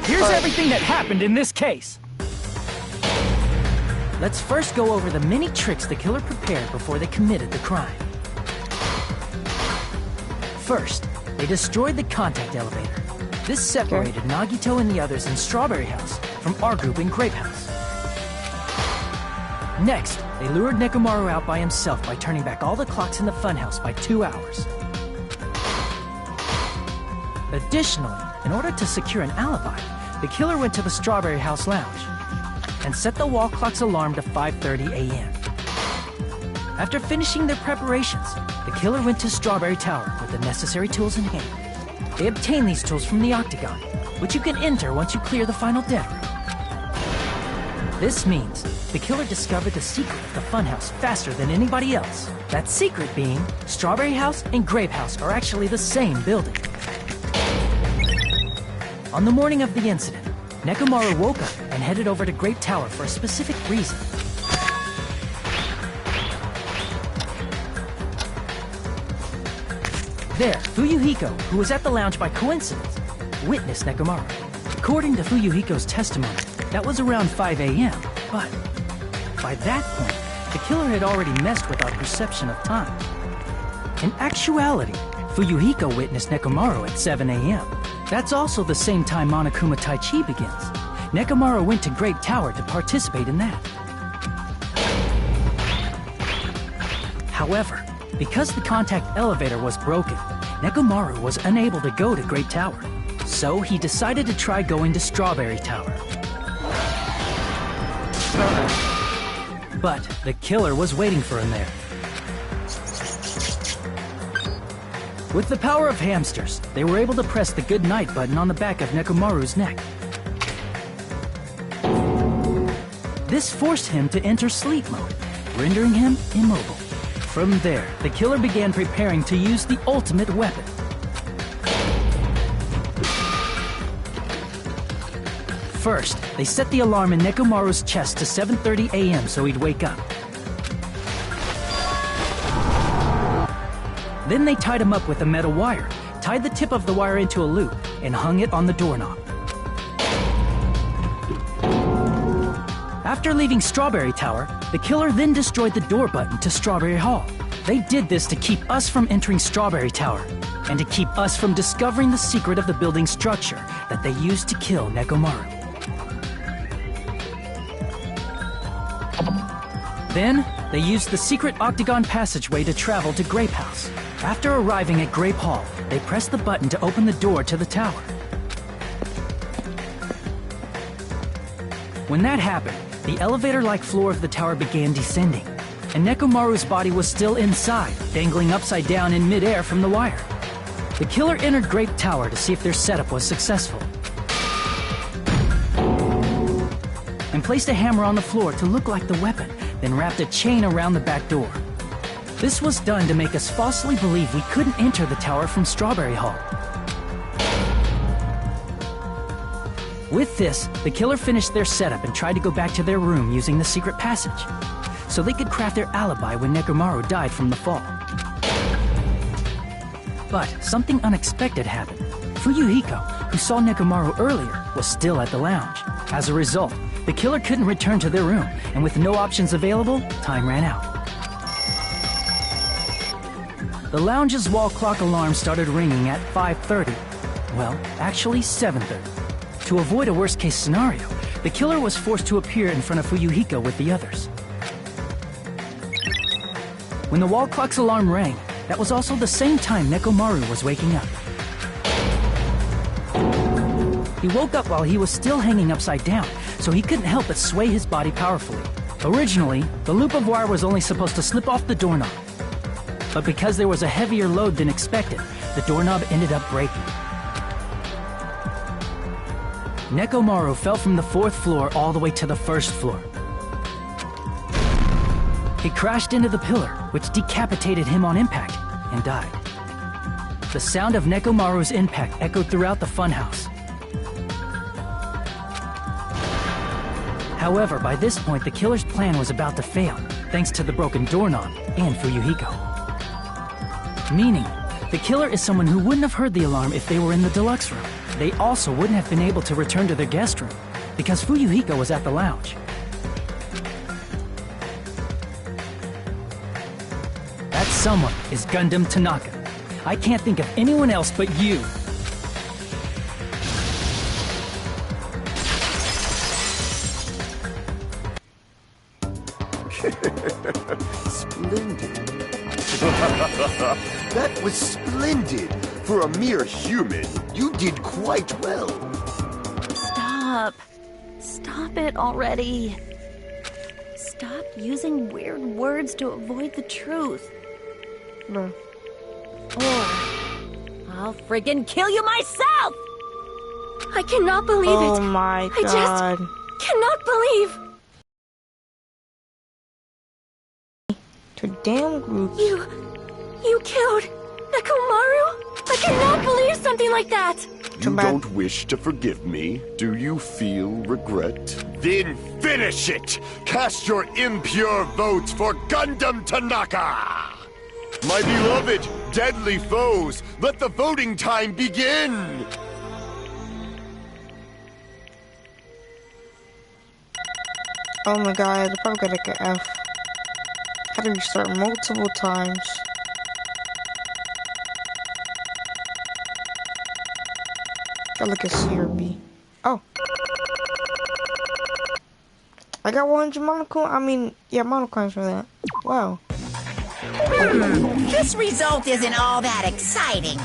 Here's everything that happened in this case. Let's first go over the many tricks the killer prepared before they committed the crime. First, they destroyed the contact elevator. This separated Nagito and the others in Strawberry House from our group in Grape House. Next, they lured Nekomaru out by himself by turning back all the clocks in the funhouse by 2 hours. Additionally, in order to secure an alibi, the killer went to the Strawberry House lounge and set the wall clock's alarm to 5:30 a.m. After finishing their preparations, the killer went to Strawberry Tower with the necessary tools in hand. They obtained these tools from the Octagon, which you can enter once you clear the final death room. This means the killer discovered the secret of the funhouse faster than anybody else. That secret being, Strawberry House and Grape House are actually the same building. On the morning of the incident, Nekomaru woke up and headed over to Grape Tower for a specific reason. There, Fuyuhiko, who was at the lounge by coincidence, witnessed Nekomaru. According to Fuyuhiko's testimony, that was around 5 a.m., but by that point, the killer had already messed with our perception of time. In actuality, Fuyuhiko witnessed Nekomaru at 7 a.m. That's also the same time Monokuma Tai Chi begins. Nekomaru went to Grape Tower to participate in that. However, because the contact elevator was broken, Nekomaru was unable to go to Grape Tower. So he decided to try going to Strawberry Tower. But the killer was waiting for him there. With the power of hamsters, they were able to press the good night button on the back of Nekomaru's neck. This forced him to enter sleep mode, rendering him immobile. From there, the killer began preparing to use the ultimate weapon. First, they set the alarm in Nekomaru's chest to 7:30 a.m. so he'd wake up. Then they tied him up with a metal wire, tied the tip of the wire into a loop, and hung it on the doorknob. After leaving Strawberry Tower, the killer then destroyed the door button to Strawberry Hall. They did this to keep us from entering Strawberry Tower, and to keep us from discovering the secret of the building's structure that they used to kill Nekomaru. Then, they used the secret octagon passageway to travel to Grape House. After arriving at Grape Hall, they pressed the button to open the door to the tower. When that happened, the elevator-like floor of the tower began descending, and Nekomaru's body was still inside, dangling upside down in midair from the wire. The killer entered Grape Tower to see if their setup was successful, and placed a hammer on the floor to look like the weapon, then wrapped a chain around the back door. This was done to make us falsely believe we couldn't enter the tower from Strawberry Hall. With this, the killer finished their setup and tried to go back to their room using the secret passage, so they could craft their alibi when Nekomaru died from the fall. But something unexpected happened. Fuyuhiko, who saw Nekomaru earlier, was still at the lounge. As a result, the killer couldn't return to their room, and with no options available, time ran out. The lounge's wall clock alarm started ringing at 5:30. Well, actually 7:30. To avoid a worst-case scenario, the killer was forced to appear in front of Fuyuhiko with the others. When the wall clock's alarm rang, that was also the same time Nekomaru was waking up. He woke up while he was still hanging upside down, so he couldn't help but sway his body powerfully. Originally, the loop of wire was only supposed to slip off the doorknob, but because there was a heavier load than expected, the doorknob ended up breaking. Nekomaru fell from the 4th floor all the way to the 1st floor. He crashed into the pillar, which decapitated him on impact, and died. The sound of Nekomaru's impact echoed throughout the funhouse. However, by this point, the killer's plan was about to fail, thanks to the broken doorknob and Fuyuhiko. Meaning, the killer is someone who wouldn't have heard the alarm if they were in the deluxe room. They also wouldn't have been able to return to their guest room, because Fuyuhiko was at the lounge. That someone is Gundam Tanaka. I can't think of anyone else but you. Splendid. That was splendid. For a mere human, you did quite well. Stop. Stop it already. Stop using weird words to avoid the truth. Bruh. Or I'll friggin' kill you myself! I cannot believe it. Oh my I god. just cannot believe. your damn groups. You killed Nekomaru? I cannot believe something like that! You don't wish to forgive me? Do you feel regret? Then finish it! Cast your impure votes for Gundam Tanaka! My beloved, deadly foes, let the voting time begin! Oh my god, I probably gotta get F. Had to restart multiple times. Got like a C or B. Oh. I got 100 monocoin. I mean, yeah, monocoins for that. Wow. This result isn't all that exciting.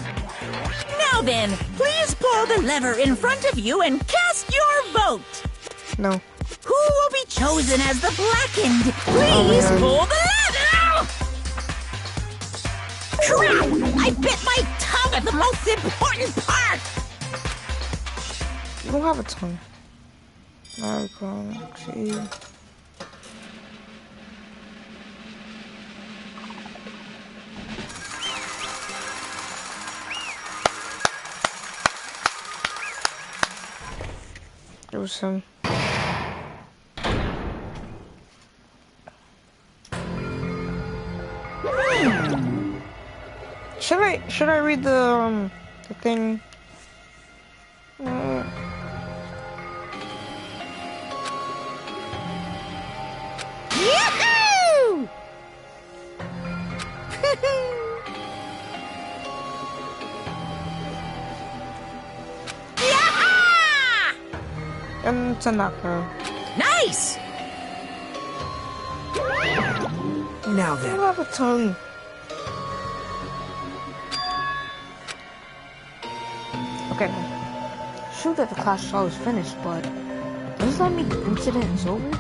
Now then, please pull the lever in front of you and cast your vote. No. Who will be chosen as the blackened? Please pull the lever! Crap! I bit my tongue at the most important part! You don't have a tongue. Monocoin, see. There was some. Should I read the thing? Yahoo! Yaha! And Tanaka. Nice! Now I then. don't have a tongue. Okay. Sure that the class show is finished, but does that mean the incident is over?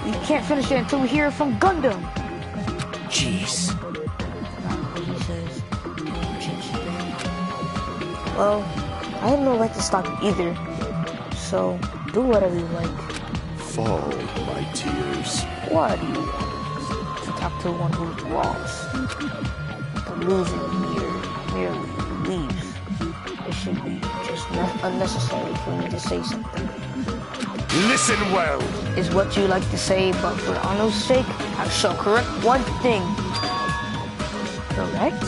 We can't finish it until we hear from Gundam. Jeez. He says, well, I have no right to stop you either. So do whatever you like. Fall, my tears. What do you want? To talk to one who's lost. The losing merely leaves. It should be just unnecessary for me to say something. Listen well! Is what you like to say, but for honor's sake, I shall correct one thing. Correct?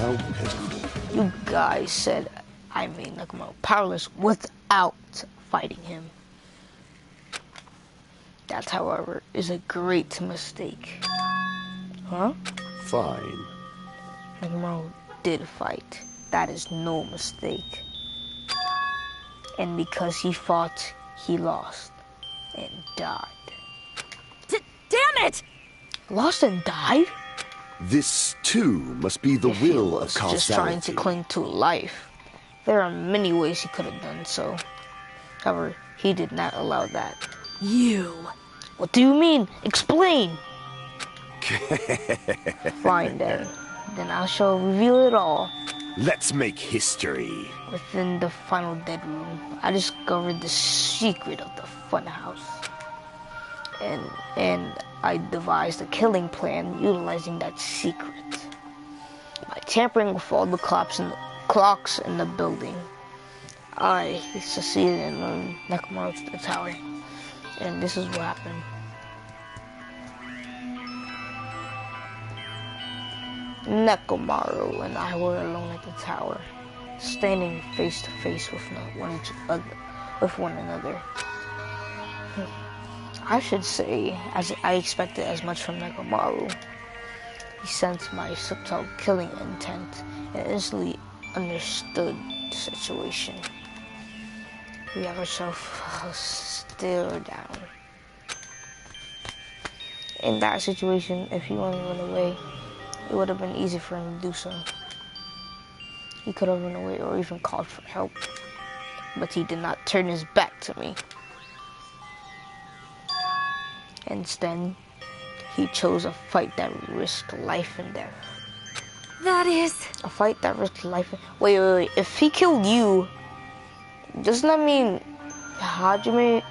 How pitiful. You guys said I made Nekomaru powerless without fighting him. That, however, is a great mistake. Huh? Fine. Nekomaru did fight. That is no mistake. And because he fought, he lost and died. Damn it! Lost and died? This, too, must be the If he will of was causality. just trying to cling to life. There are many ways he could have done so. However, he did not allow that. You. What do you mean? Explain! Fine then. Then I shall reveal it all. Let's make history. Within the final dead room, I discovered the secret of the funhouse. And I devised a killing plan utilizing that secret. By tampering with all the clocks in the building, I succeeded in luring Nekomaru to the tower. And this is what happened. Nekomaru and I were alone at the tower, standing face to face with one another. I should say, as I expected as much from Nekomaru. He sensed my subtle killing intent and instantly understood the situation. We have ourselves stare down. In that situation, if he wanted to run away, it would have been easy for him to do so. He could have run away or even called for help, but he did not turn his back to me. Instead, he chose a fight that risked life and death. That is... A fight that risked life and... Wait. If he killed you, doesn't that mean Hajime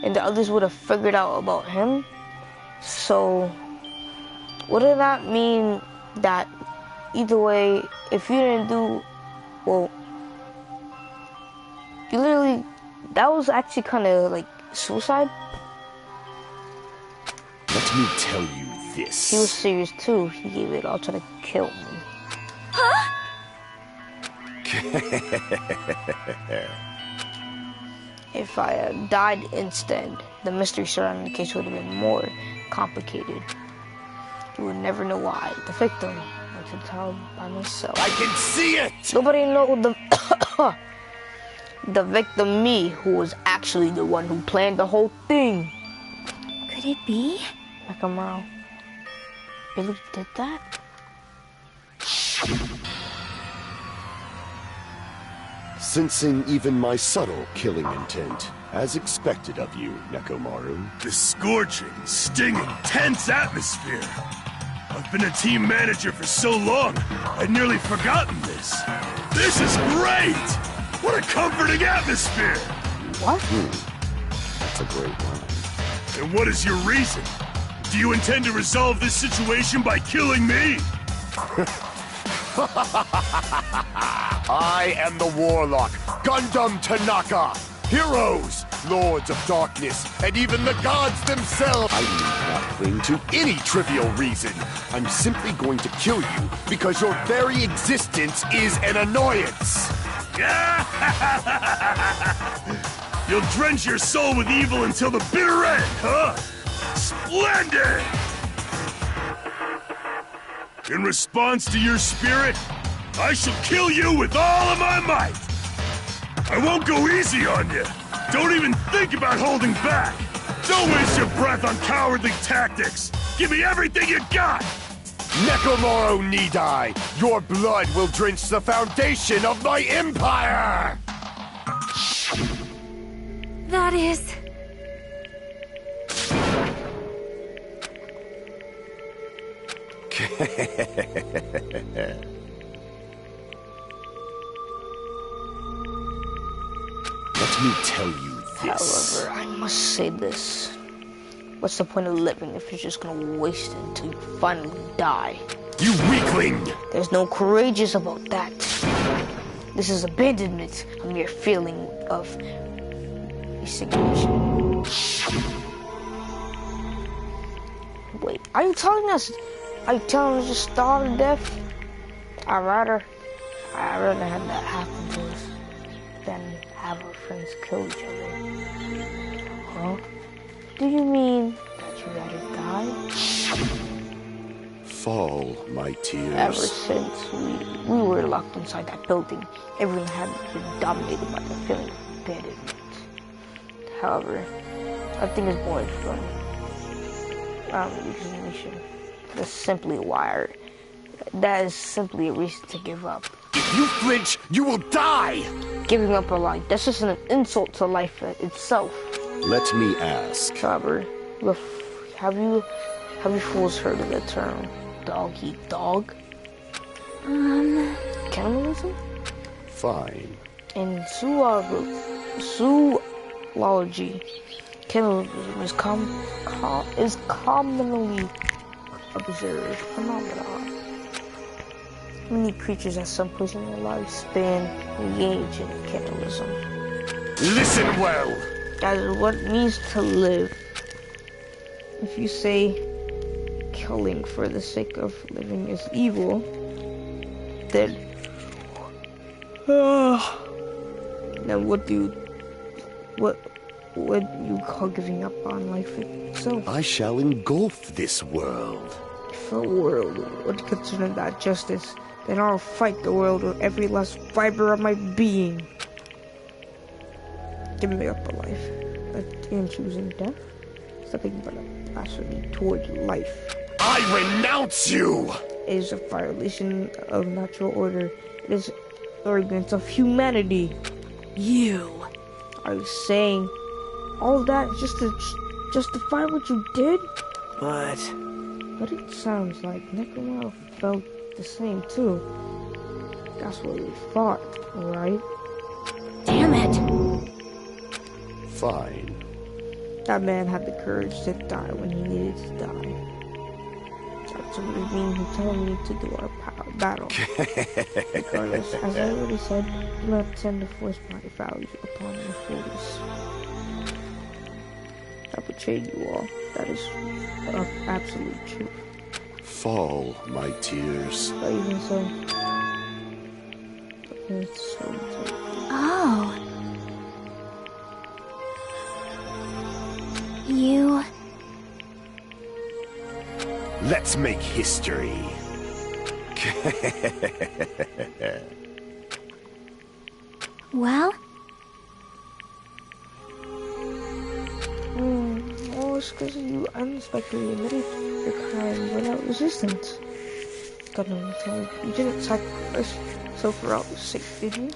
and the others would have figured out about him? So, wouldn't that mean that either way, if you didn't do, well, you literally, that was actually kind of like suicide? Let me tell you this. He was serious too. He gave it all to kill me. Huh? If I had died instead, the mystery surrounding the case would have been more complicated. You would never know why. The victim, I could tell by myself. I can see it! Nobody know the victim, me, who was actually the one who planned the whole thing. Could it be? Nekomaru really did that? Sensing even my subtle killing intent, as expected of you, Nekomaru. The scorching, stinging, tense atmosphere. I've been a team manager for so long, I'd nearly forgotten this. This is great! What a comforting atmosphere! What? That's a great line. And what is your reason? Do you intend to resolve this situation by killing me? I am the Warlock, Gundam Tanaka. Heroes, Lords of Darkness, and even the gods themselves. I need not cling to any trivial reason. I'm simply going to kill you because your very existence is an annoyance. You'll drench your soul with evil until the bitter end, huh? Splendid! In response to your spirit, I shall kill you with all of my might! I won't go easy on you! Don't even think about holding back! Don't waste your breath on cowardly tactics! Give me everything you got! Nekomaru Nidai, your blood will drench the foundation of my empire! That is... Let me tell you this. However, I must say this. What's the point of living if you're just gonna waste it until you finally die? You weakling! There's no courageous about that. This is abandonment, a mere feeling of resignation. Wait, are you telling us to just starve to death? I'd rather have that happen to us than have our friends kill each other. Huh? Do you mean that you'd rather die? Fall, my tears. Ever since we were locked inside that building, everyone had been dominated by the feeling of abandonment. However, I think it's more from resignation. That's simply why. That is simply a reason to give up. If you flinch, you will die! Giving up on life, that's just an insult to life itself. Let me ask. Robert, have you fools heard of the term dog eat dog? Cannibalism? Fine. In zoology, cannibalism is commonly observed phenomenon. Many creatures at some point in their lifespan engage in cannibalism. Listen well! That is what it means to live. If you say killing for the sake of living is evil, then what would you call giving up on life itself? I shall engulf this world. If a world would consider that justice, then I'll fight the world with every last fiber of my being. Giving up a life and choosing death is nothing but a blasphemy towards life. I renounce you! It is a violation of natural order. It is arrogance of humanity. You. Are you saying all that just to justify what you did? But it sounds like Nekomaru felt the same too. That's what we thought, right? Damn it. Fine. That man had the courage to die when he needed to die. That's what it means who told me to do our battle. Regardless, as I already said, do not tend to force my values upon the fools. I betrayed you all. That is absolute truth. Fall, my tears. But even so, it's so Oh. You... Let's make history. Well? Well, it's because you unexpectedly admitted your crime without resistance. God knows, you didn't sacrifice yourself for our sake, did you?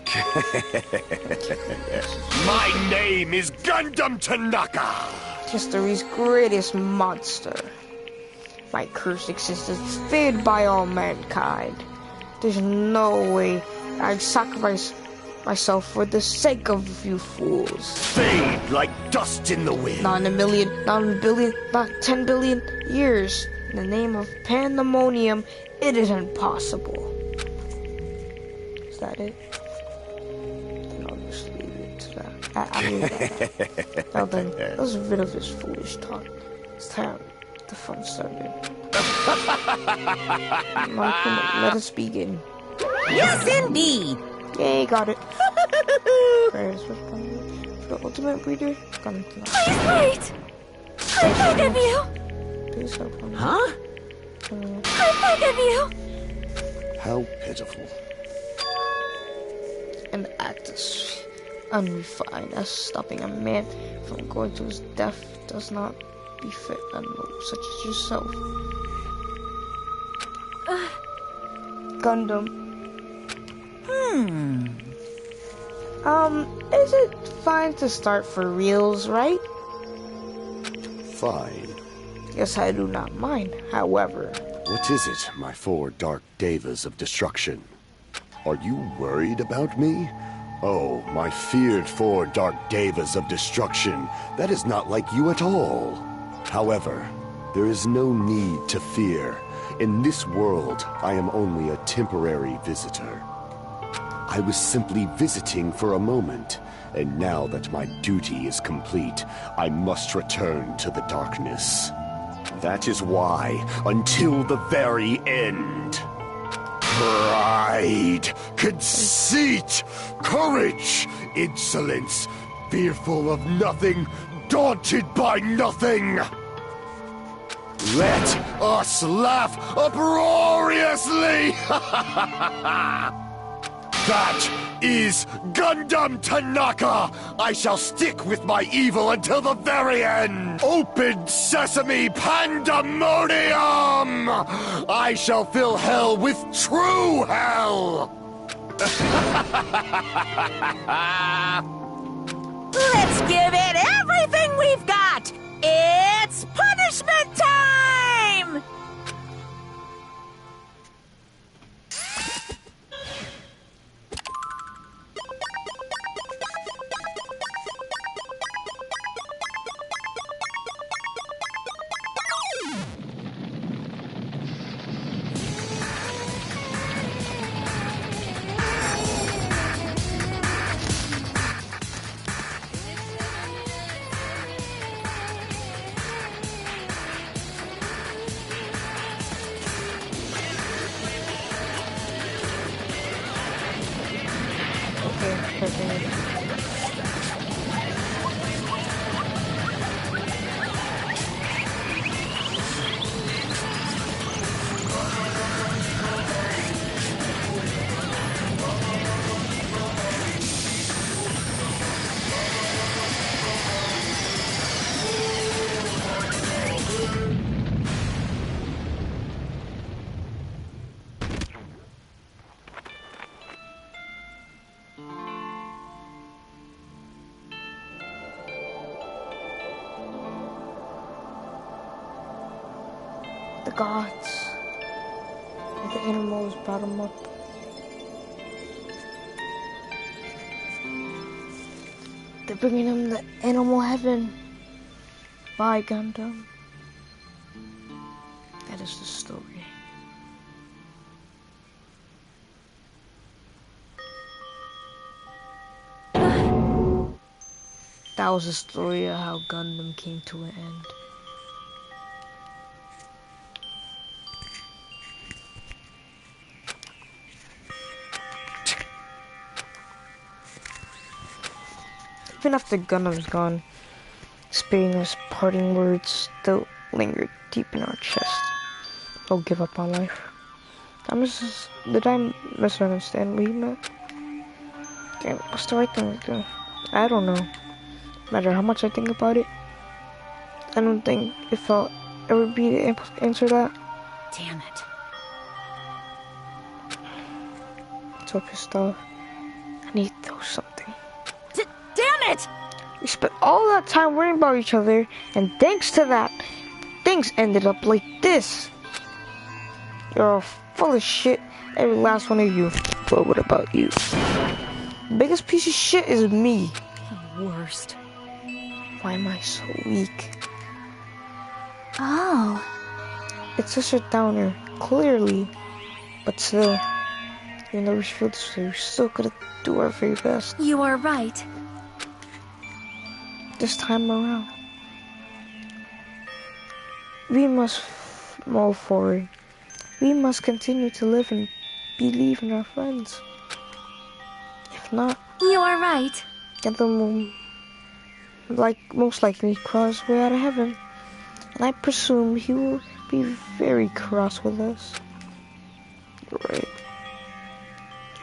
My name is Gundam Tanaka! History's greatest monster. My cursed existence is feared by all mankind. There's no way I'd sacrifice myself for the sake of a few fools. Fade like dust in the wind. Not in a million, not in a billion, not 10 billion years. In the name of pandemonium, it is impossible. Is that it? Then I'll just leave it to that. I mean that. Now then, let's rid of this foolish talk. It's time the fun started. Now, come on, let us begin. Yes, indeed. Yay, got it. Prayers for the ultimate breeder. Please wait! I beg of you! Please help me. Huh? I beg of you! How pitiful. An act as unrefined as stopping a man from going to his death does not befit a noob such as yourself. Gundam. Is it fine to start for reals, right? Fine. Yes, I do not mind. However, What is it, my four dark devas of destruction? Are you worried about me? Oh, my feared four dark devas of destruction. That is not like you at all. However, there is no need to fear. In this world, I am only a temporary visitor. I was simply visiting for a moment, and now that my duty is complete, I must return to the darkness. That is why, until the very end, pride, conceit, courage, insolence, fearful of nothing, daunted by nothing. Let us laugh uproariously! That is Gundam Tanaka! I shall stick with my evil until the very end! Open sesame pandemonium! I shall fill hell with true hell! Let's give it everything we've got! It's punishment time! the gods, the animals brought them up. They're bringing them to animal heaven. Bye, Gundam. That is the story. That was the story of how Gundam came to an end. Even after Gundam's gone, spitting us parting words still lingered deep in our chest. Don't give up on life. Did I misunderstand what he meant? Damn, what's the right thing to do? I don't know. No matter how much I think about it, I don't think if I'll ever be able to answer that. Damn it. I'm so pissed off. I need to do something. Damn it! We spent all that time worrying about each other, and thanks to that, things ended up like this. You're all full of shit, every last one of you. But what about you? The biggest piece of shit is me. Worst. Why am I so weak? Oh. It's such a downer, clearly. But still, even though we feel this way, we still gotta do our very best. You are right. This time around, we must move forward. We must continue to live and believe in our friends. If not, You are right. Gundam will most likely crawl his way out of heaven, and I presume he will be very cross with us. You're right.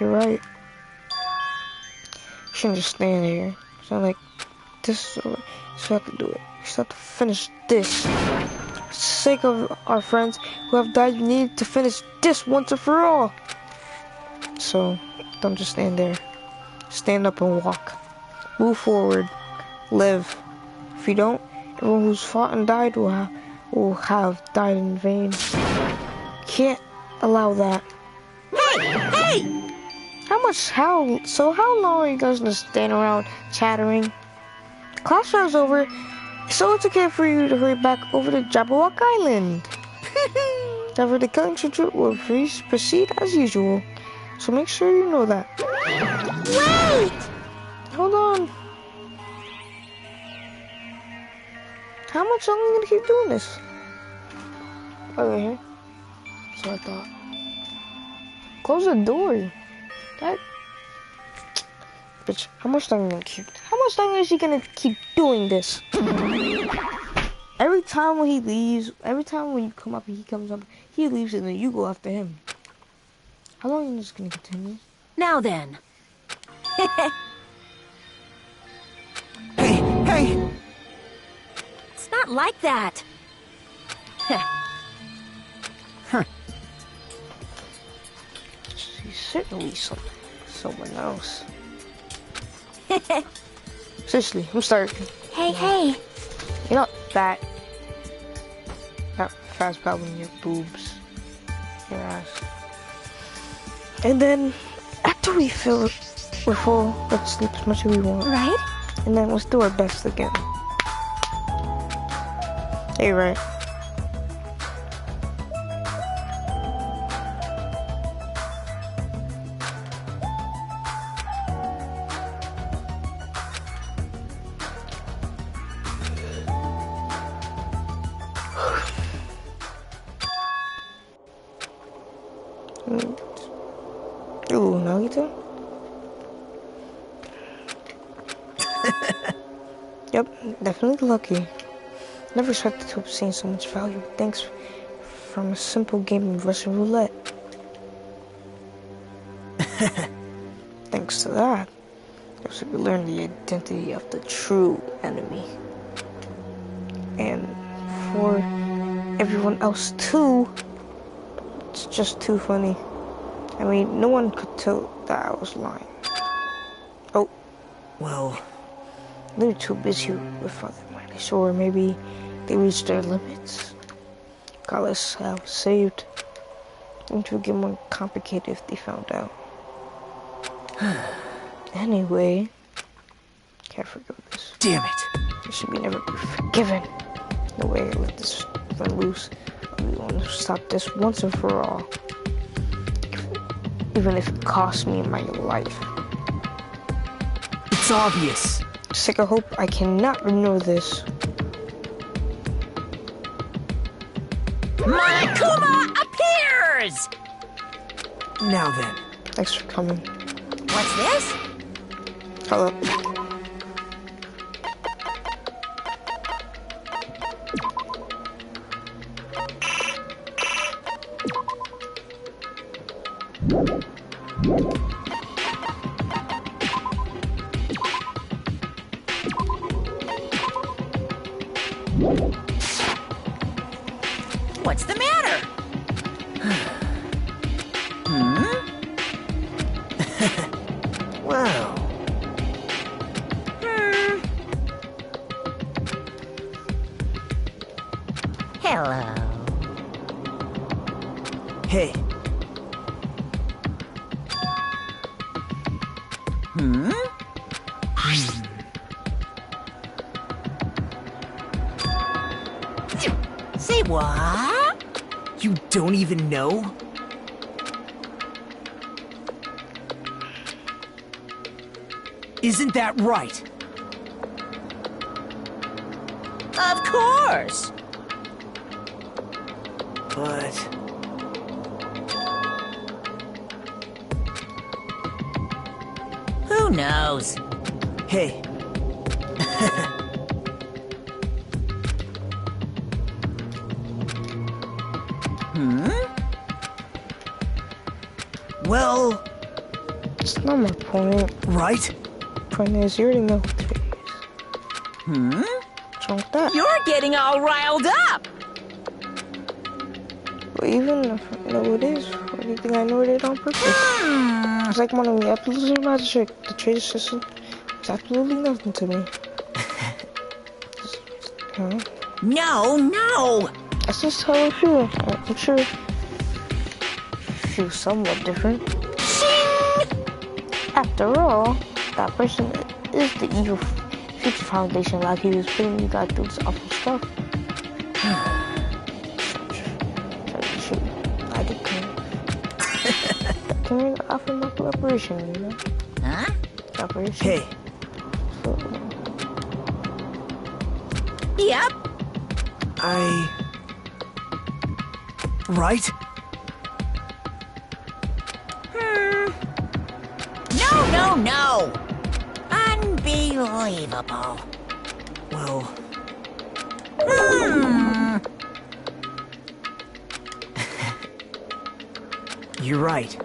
You're right. You shouldn't just stand here. It's not like this. You still have to do it. You still have to finish this. For the sake of our friends who have died, we need to finish this once and for all. So, don't just stand there. Stand up and walk. Move forward. Live. If you don't, everyone who's fought and died will have died in vain. Can't allow that. Hey! How long are you guys gonna stand around chattering? The class round's over, so it's okay for you to hurry back over to Jabberwock Island. However, the killing ritual will proceed as usual, so make sure you know that. Wait! Hold on. How much longer are you gonna keep doing this? Over here. That's what I thought. Close the door. That bitch. How much longer is he gonna keep doing this? Every time when he leaves, every time when you come up, he comes up, he leaves, and then you go after him. How long is this gonna continue? Now then. Hey! It's not like that. He's certainly someone else. Seriously, I'm sorry. Hey. You're not that fast grabbing your boobs, your ass. And then, after we're full, let's sleep as much as we want. Right? And then let's do our best again. Hey, right. Ooh, Nagito? Yep, definitely lucky. Never expected to have seen so much value. Thanks from a simple game of Russian roulette. Thanks to that, also we learned the identity of the true enemy. And for everyone else too, it's just too funny. I mean, no one could tell that I was lying. Oh. Well, they were too busy with other minds, or maybe they reached their limits. Regardless, I was saved. Things would get more complicated if they found out. Anyway, can't forgive this. damn it. It should be never be forgiven. No way I let this run loose. We want to stop this once and for all. Even if it costs me my life. It's obvious. Sick of hope, I cannot ignore this. Monokuma appears! Now then. Thanks for coming. What's this? Hello. What's the matter? Wow. Hello. Hey. Say what? You don't even know? Isn't that right? Of course. But... Who knows? Hey. Well... It's not my point. Right? Point is, you already know what it is. What's wrong with that? You're getting all riled up. But even if I know what it is, or anything I know it on purpose. It's like one of the absolute magic. The trader system is absolutely nothing to me. Huh? No. That's just how I feel. I'm sure it feels somewhat different. After all, that person is the evil future foundation, like he was putting you guys through this awful stuff. I did come here to offer my cooperation, you know? Huh? Cooperation. Hey. So, Yep. Right? No. Unbelievable. Well... You're right.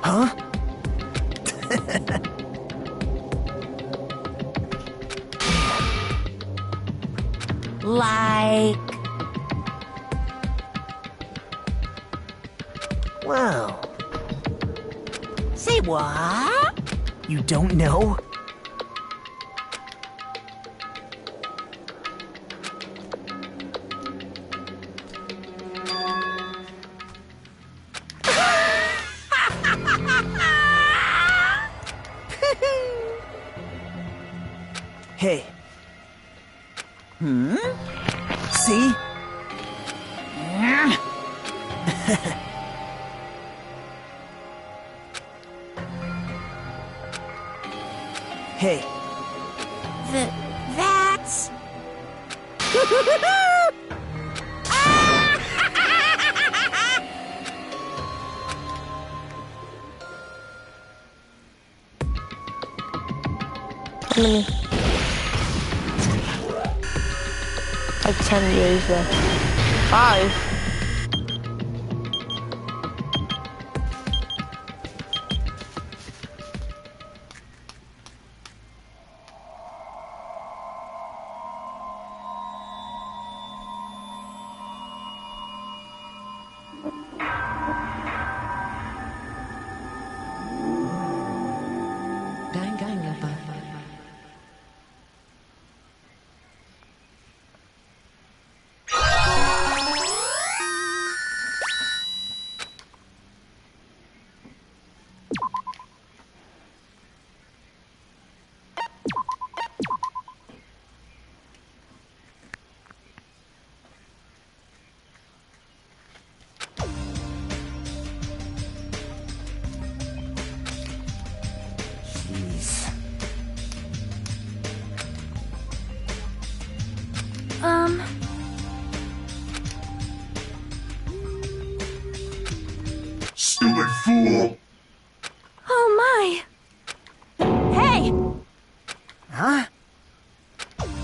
Huh? Like... Well... Say what? You don't know? Hey. See? Hey. That's... how many? Like 10 years left. 5. Danganronpa. stupid fool! Oh my! Hey! Huh?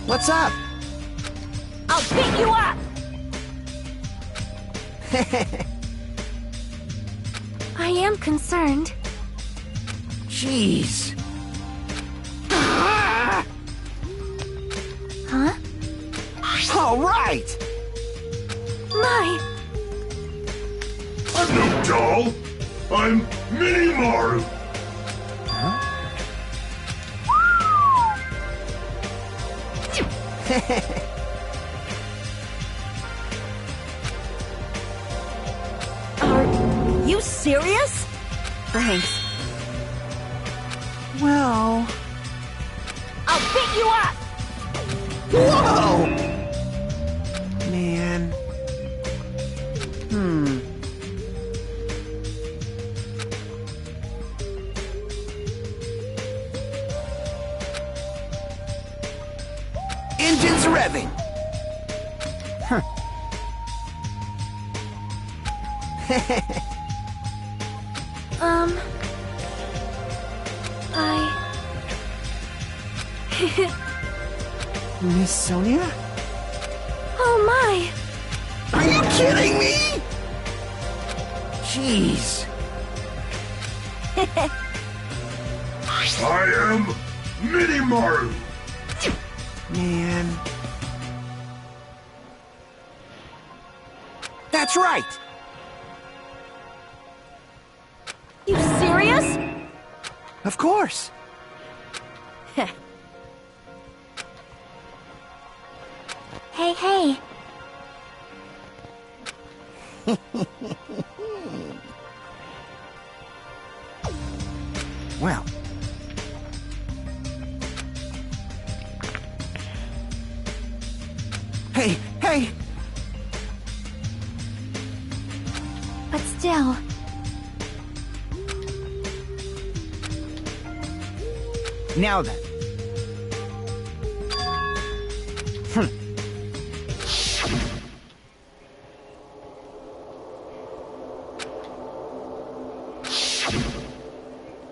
What's up? I'll beat you up! I am concerned. Jeez. Huh? All right! My! I'm no doll! I'm Mini Maru! Are you serious? Thanks. Well... I'll beat you up! Whoa! Man. Engines revving! Huh. Miss Sonia? Oh my! Are you kidding me? Jeez. I am Mini Maru! Man. That's right! You serious? Of course! Hey, hey! Well. Hey, hey! But still... Now then.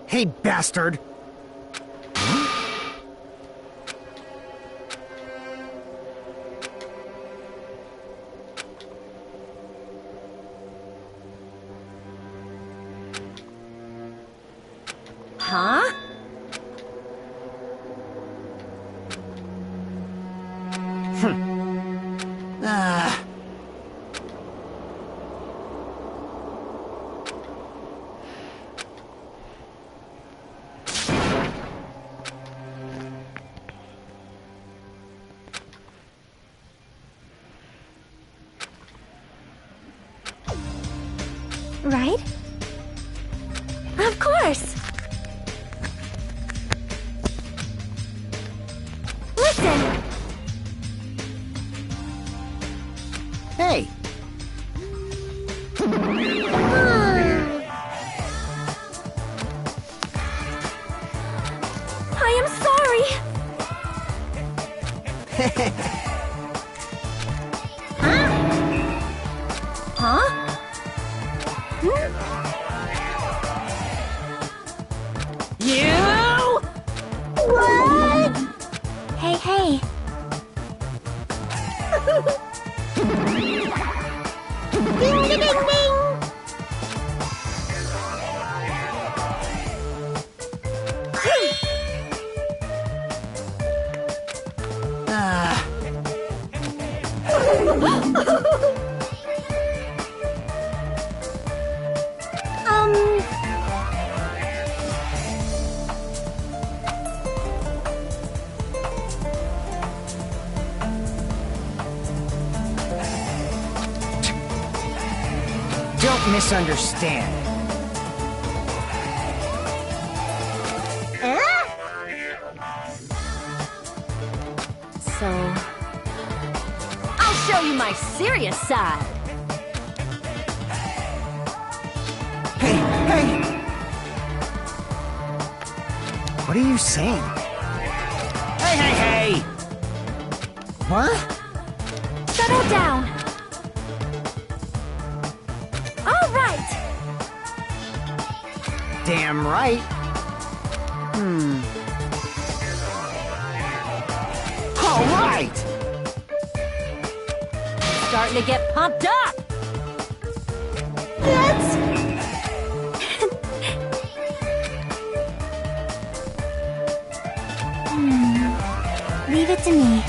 Hey, bastard! Huh? Right? Of course! Listen! Hey! I am sorry! Huh? You! What? Hey, hey! Ding, ding, ding, ding! Don't misunderstand. So... I'll show you my serious side. Hey, hey! What are you saying? Hey, hey, hey! What? Settle down! All right! Damn right. All right! Starting to get pumped up! Leave it to me.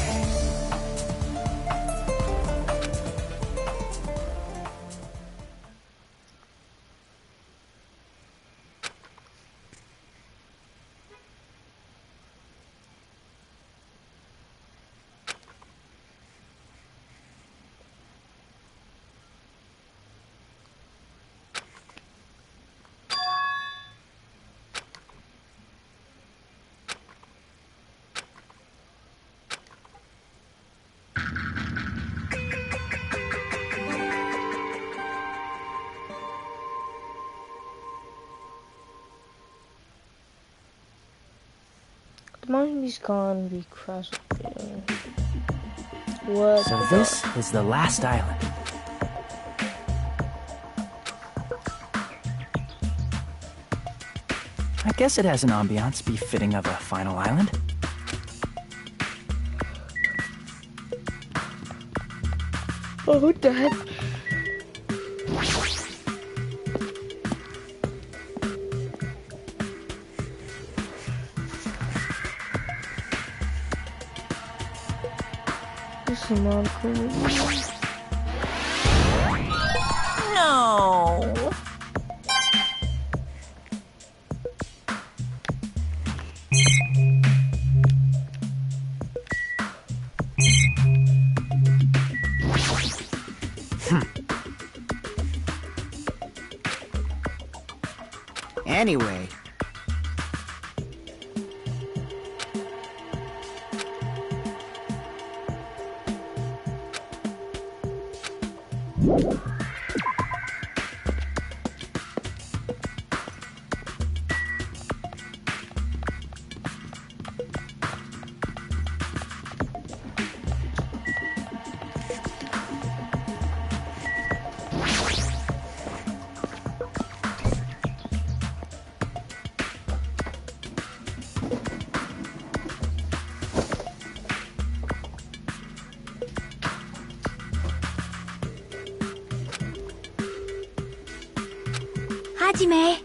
Mine's gonna be crashed. What? So this is the last island. I guess it has an ambiance befitting of a final island. Oh, what the heck? This is not cool. No. Anyway. Hajime.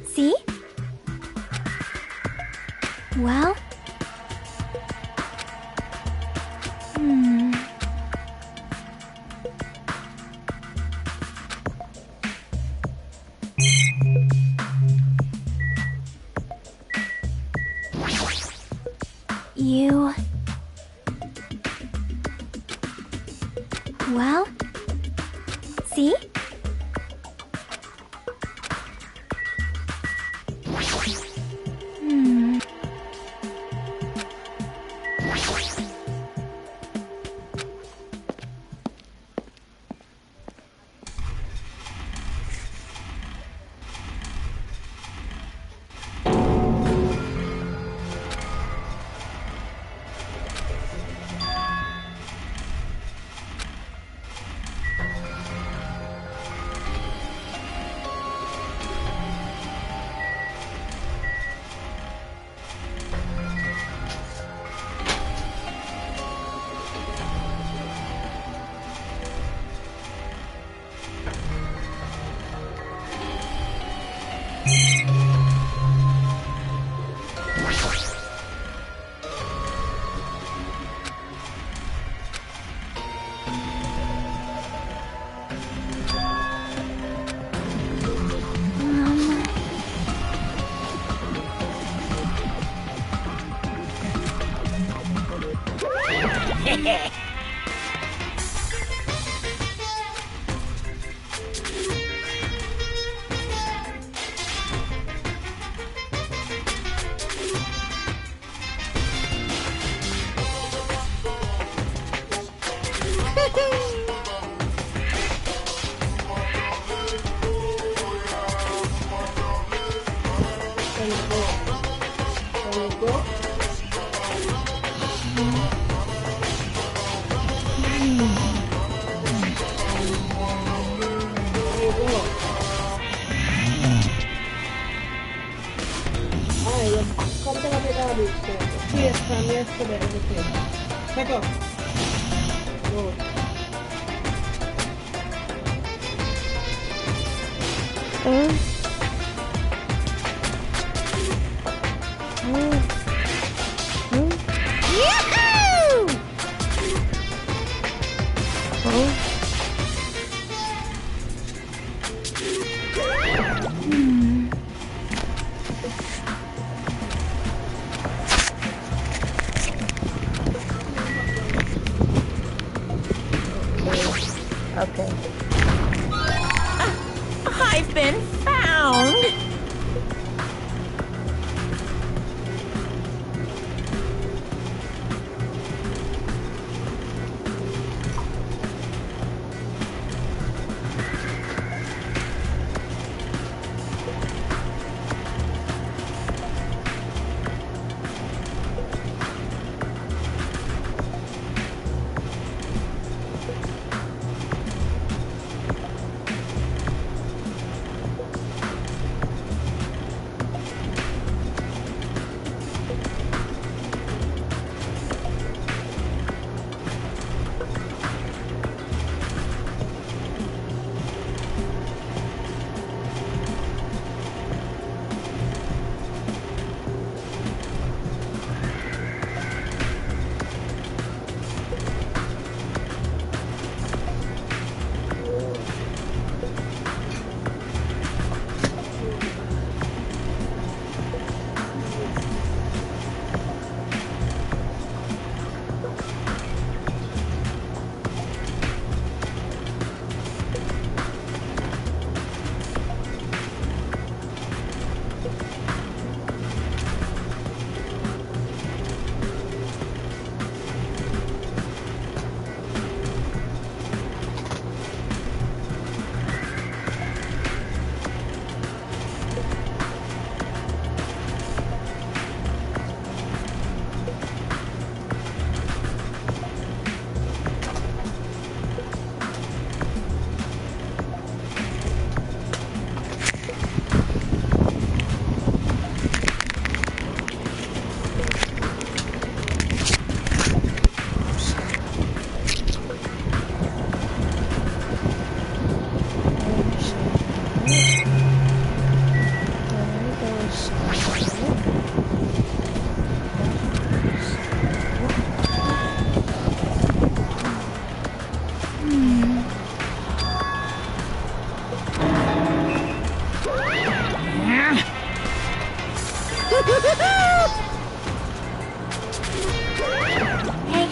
See? Well? You... Well? See? Okay. I've been found!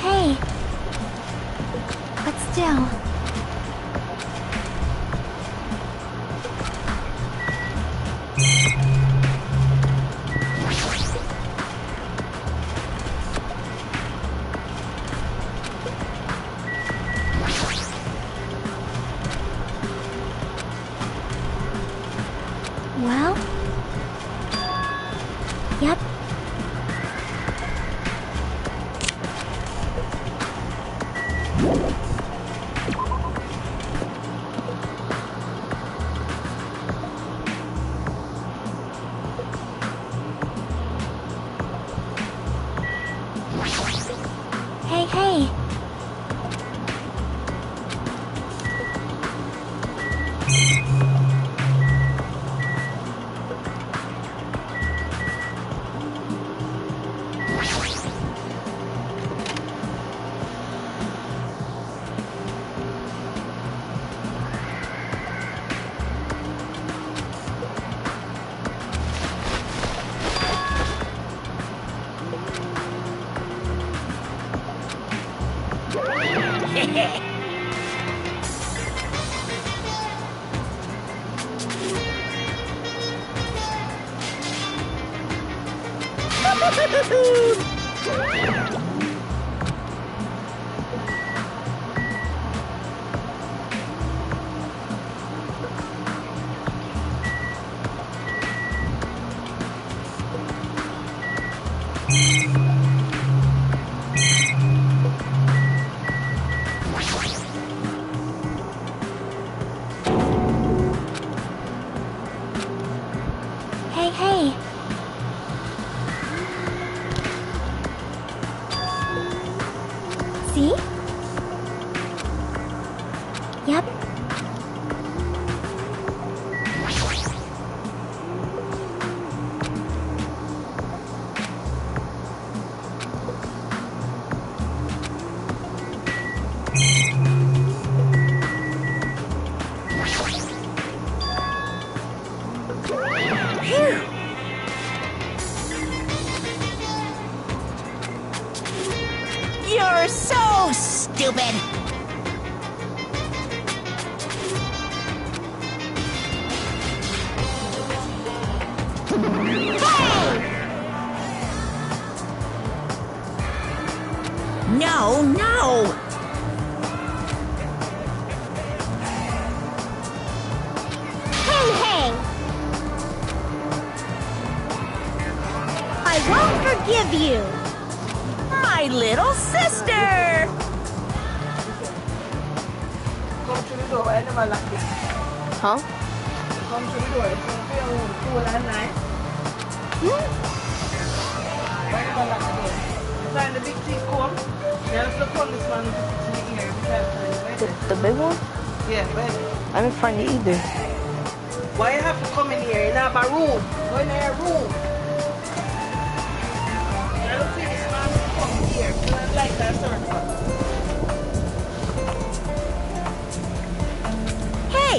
Hey. But still. Well? Yep. Hey. Hey. Yep. You're so stupid. No, no! Hey, hey! I won't forgive you! My little sister! Come to the door, I never locked it. Huh? Come to the door, it's going to feel cool and nice. I never locked the door. You find the big teeth comb, there's the policeman in the ear. The big one? Yeah, but I didn't find it either. why you have to come in here? You have a room. Go in your room. I don't see this man come here. You don't like that sort of one. Hey,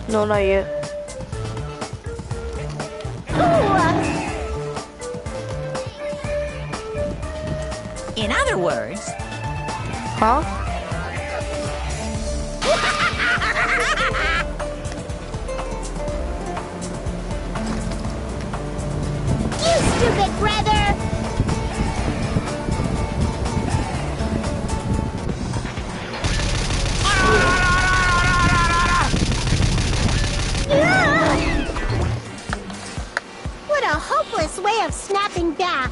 No, not yet. in other words, Huh? You stupid brother! What a hopeless way of snapping back!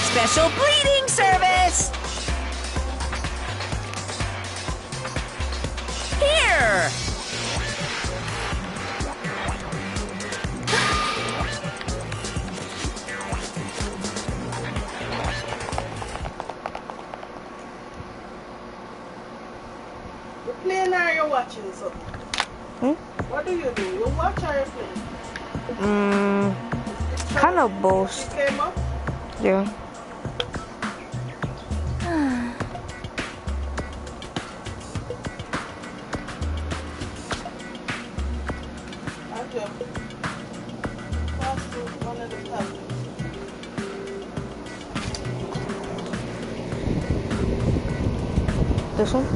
special bleeding service! Here! You playing or you watching something? What do? You watch or you play? Kind of both. It came up? Yeah. Andrew, pass to one of the tablets. This one?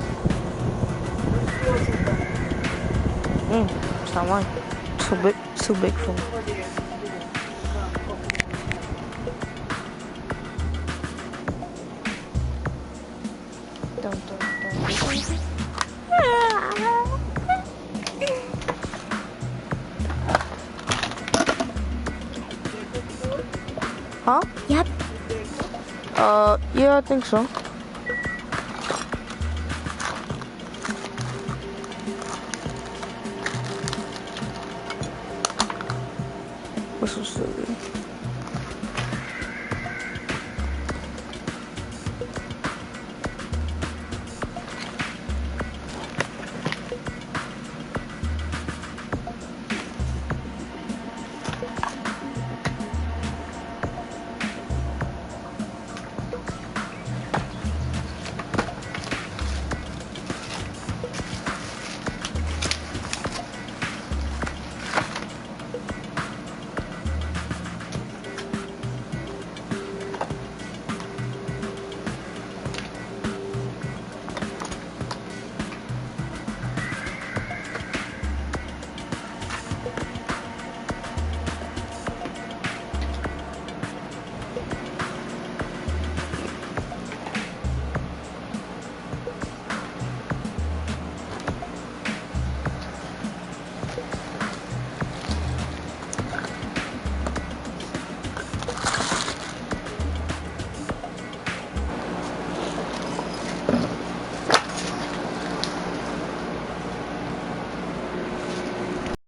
It's not mine. Too big for me. Don't. Huh? Yep. Yeah, I think so. What's so silly?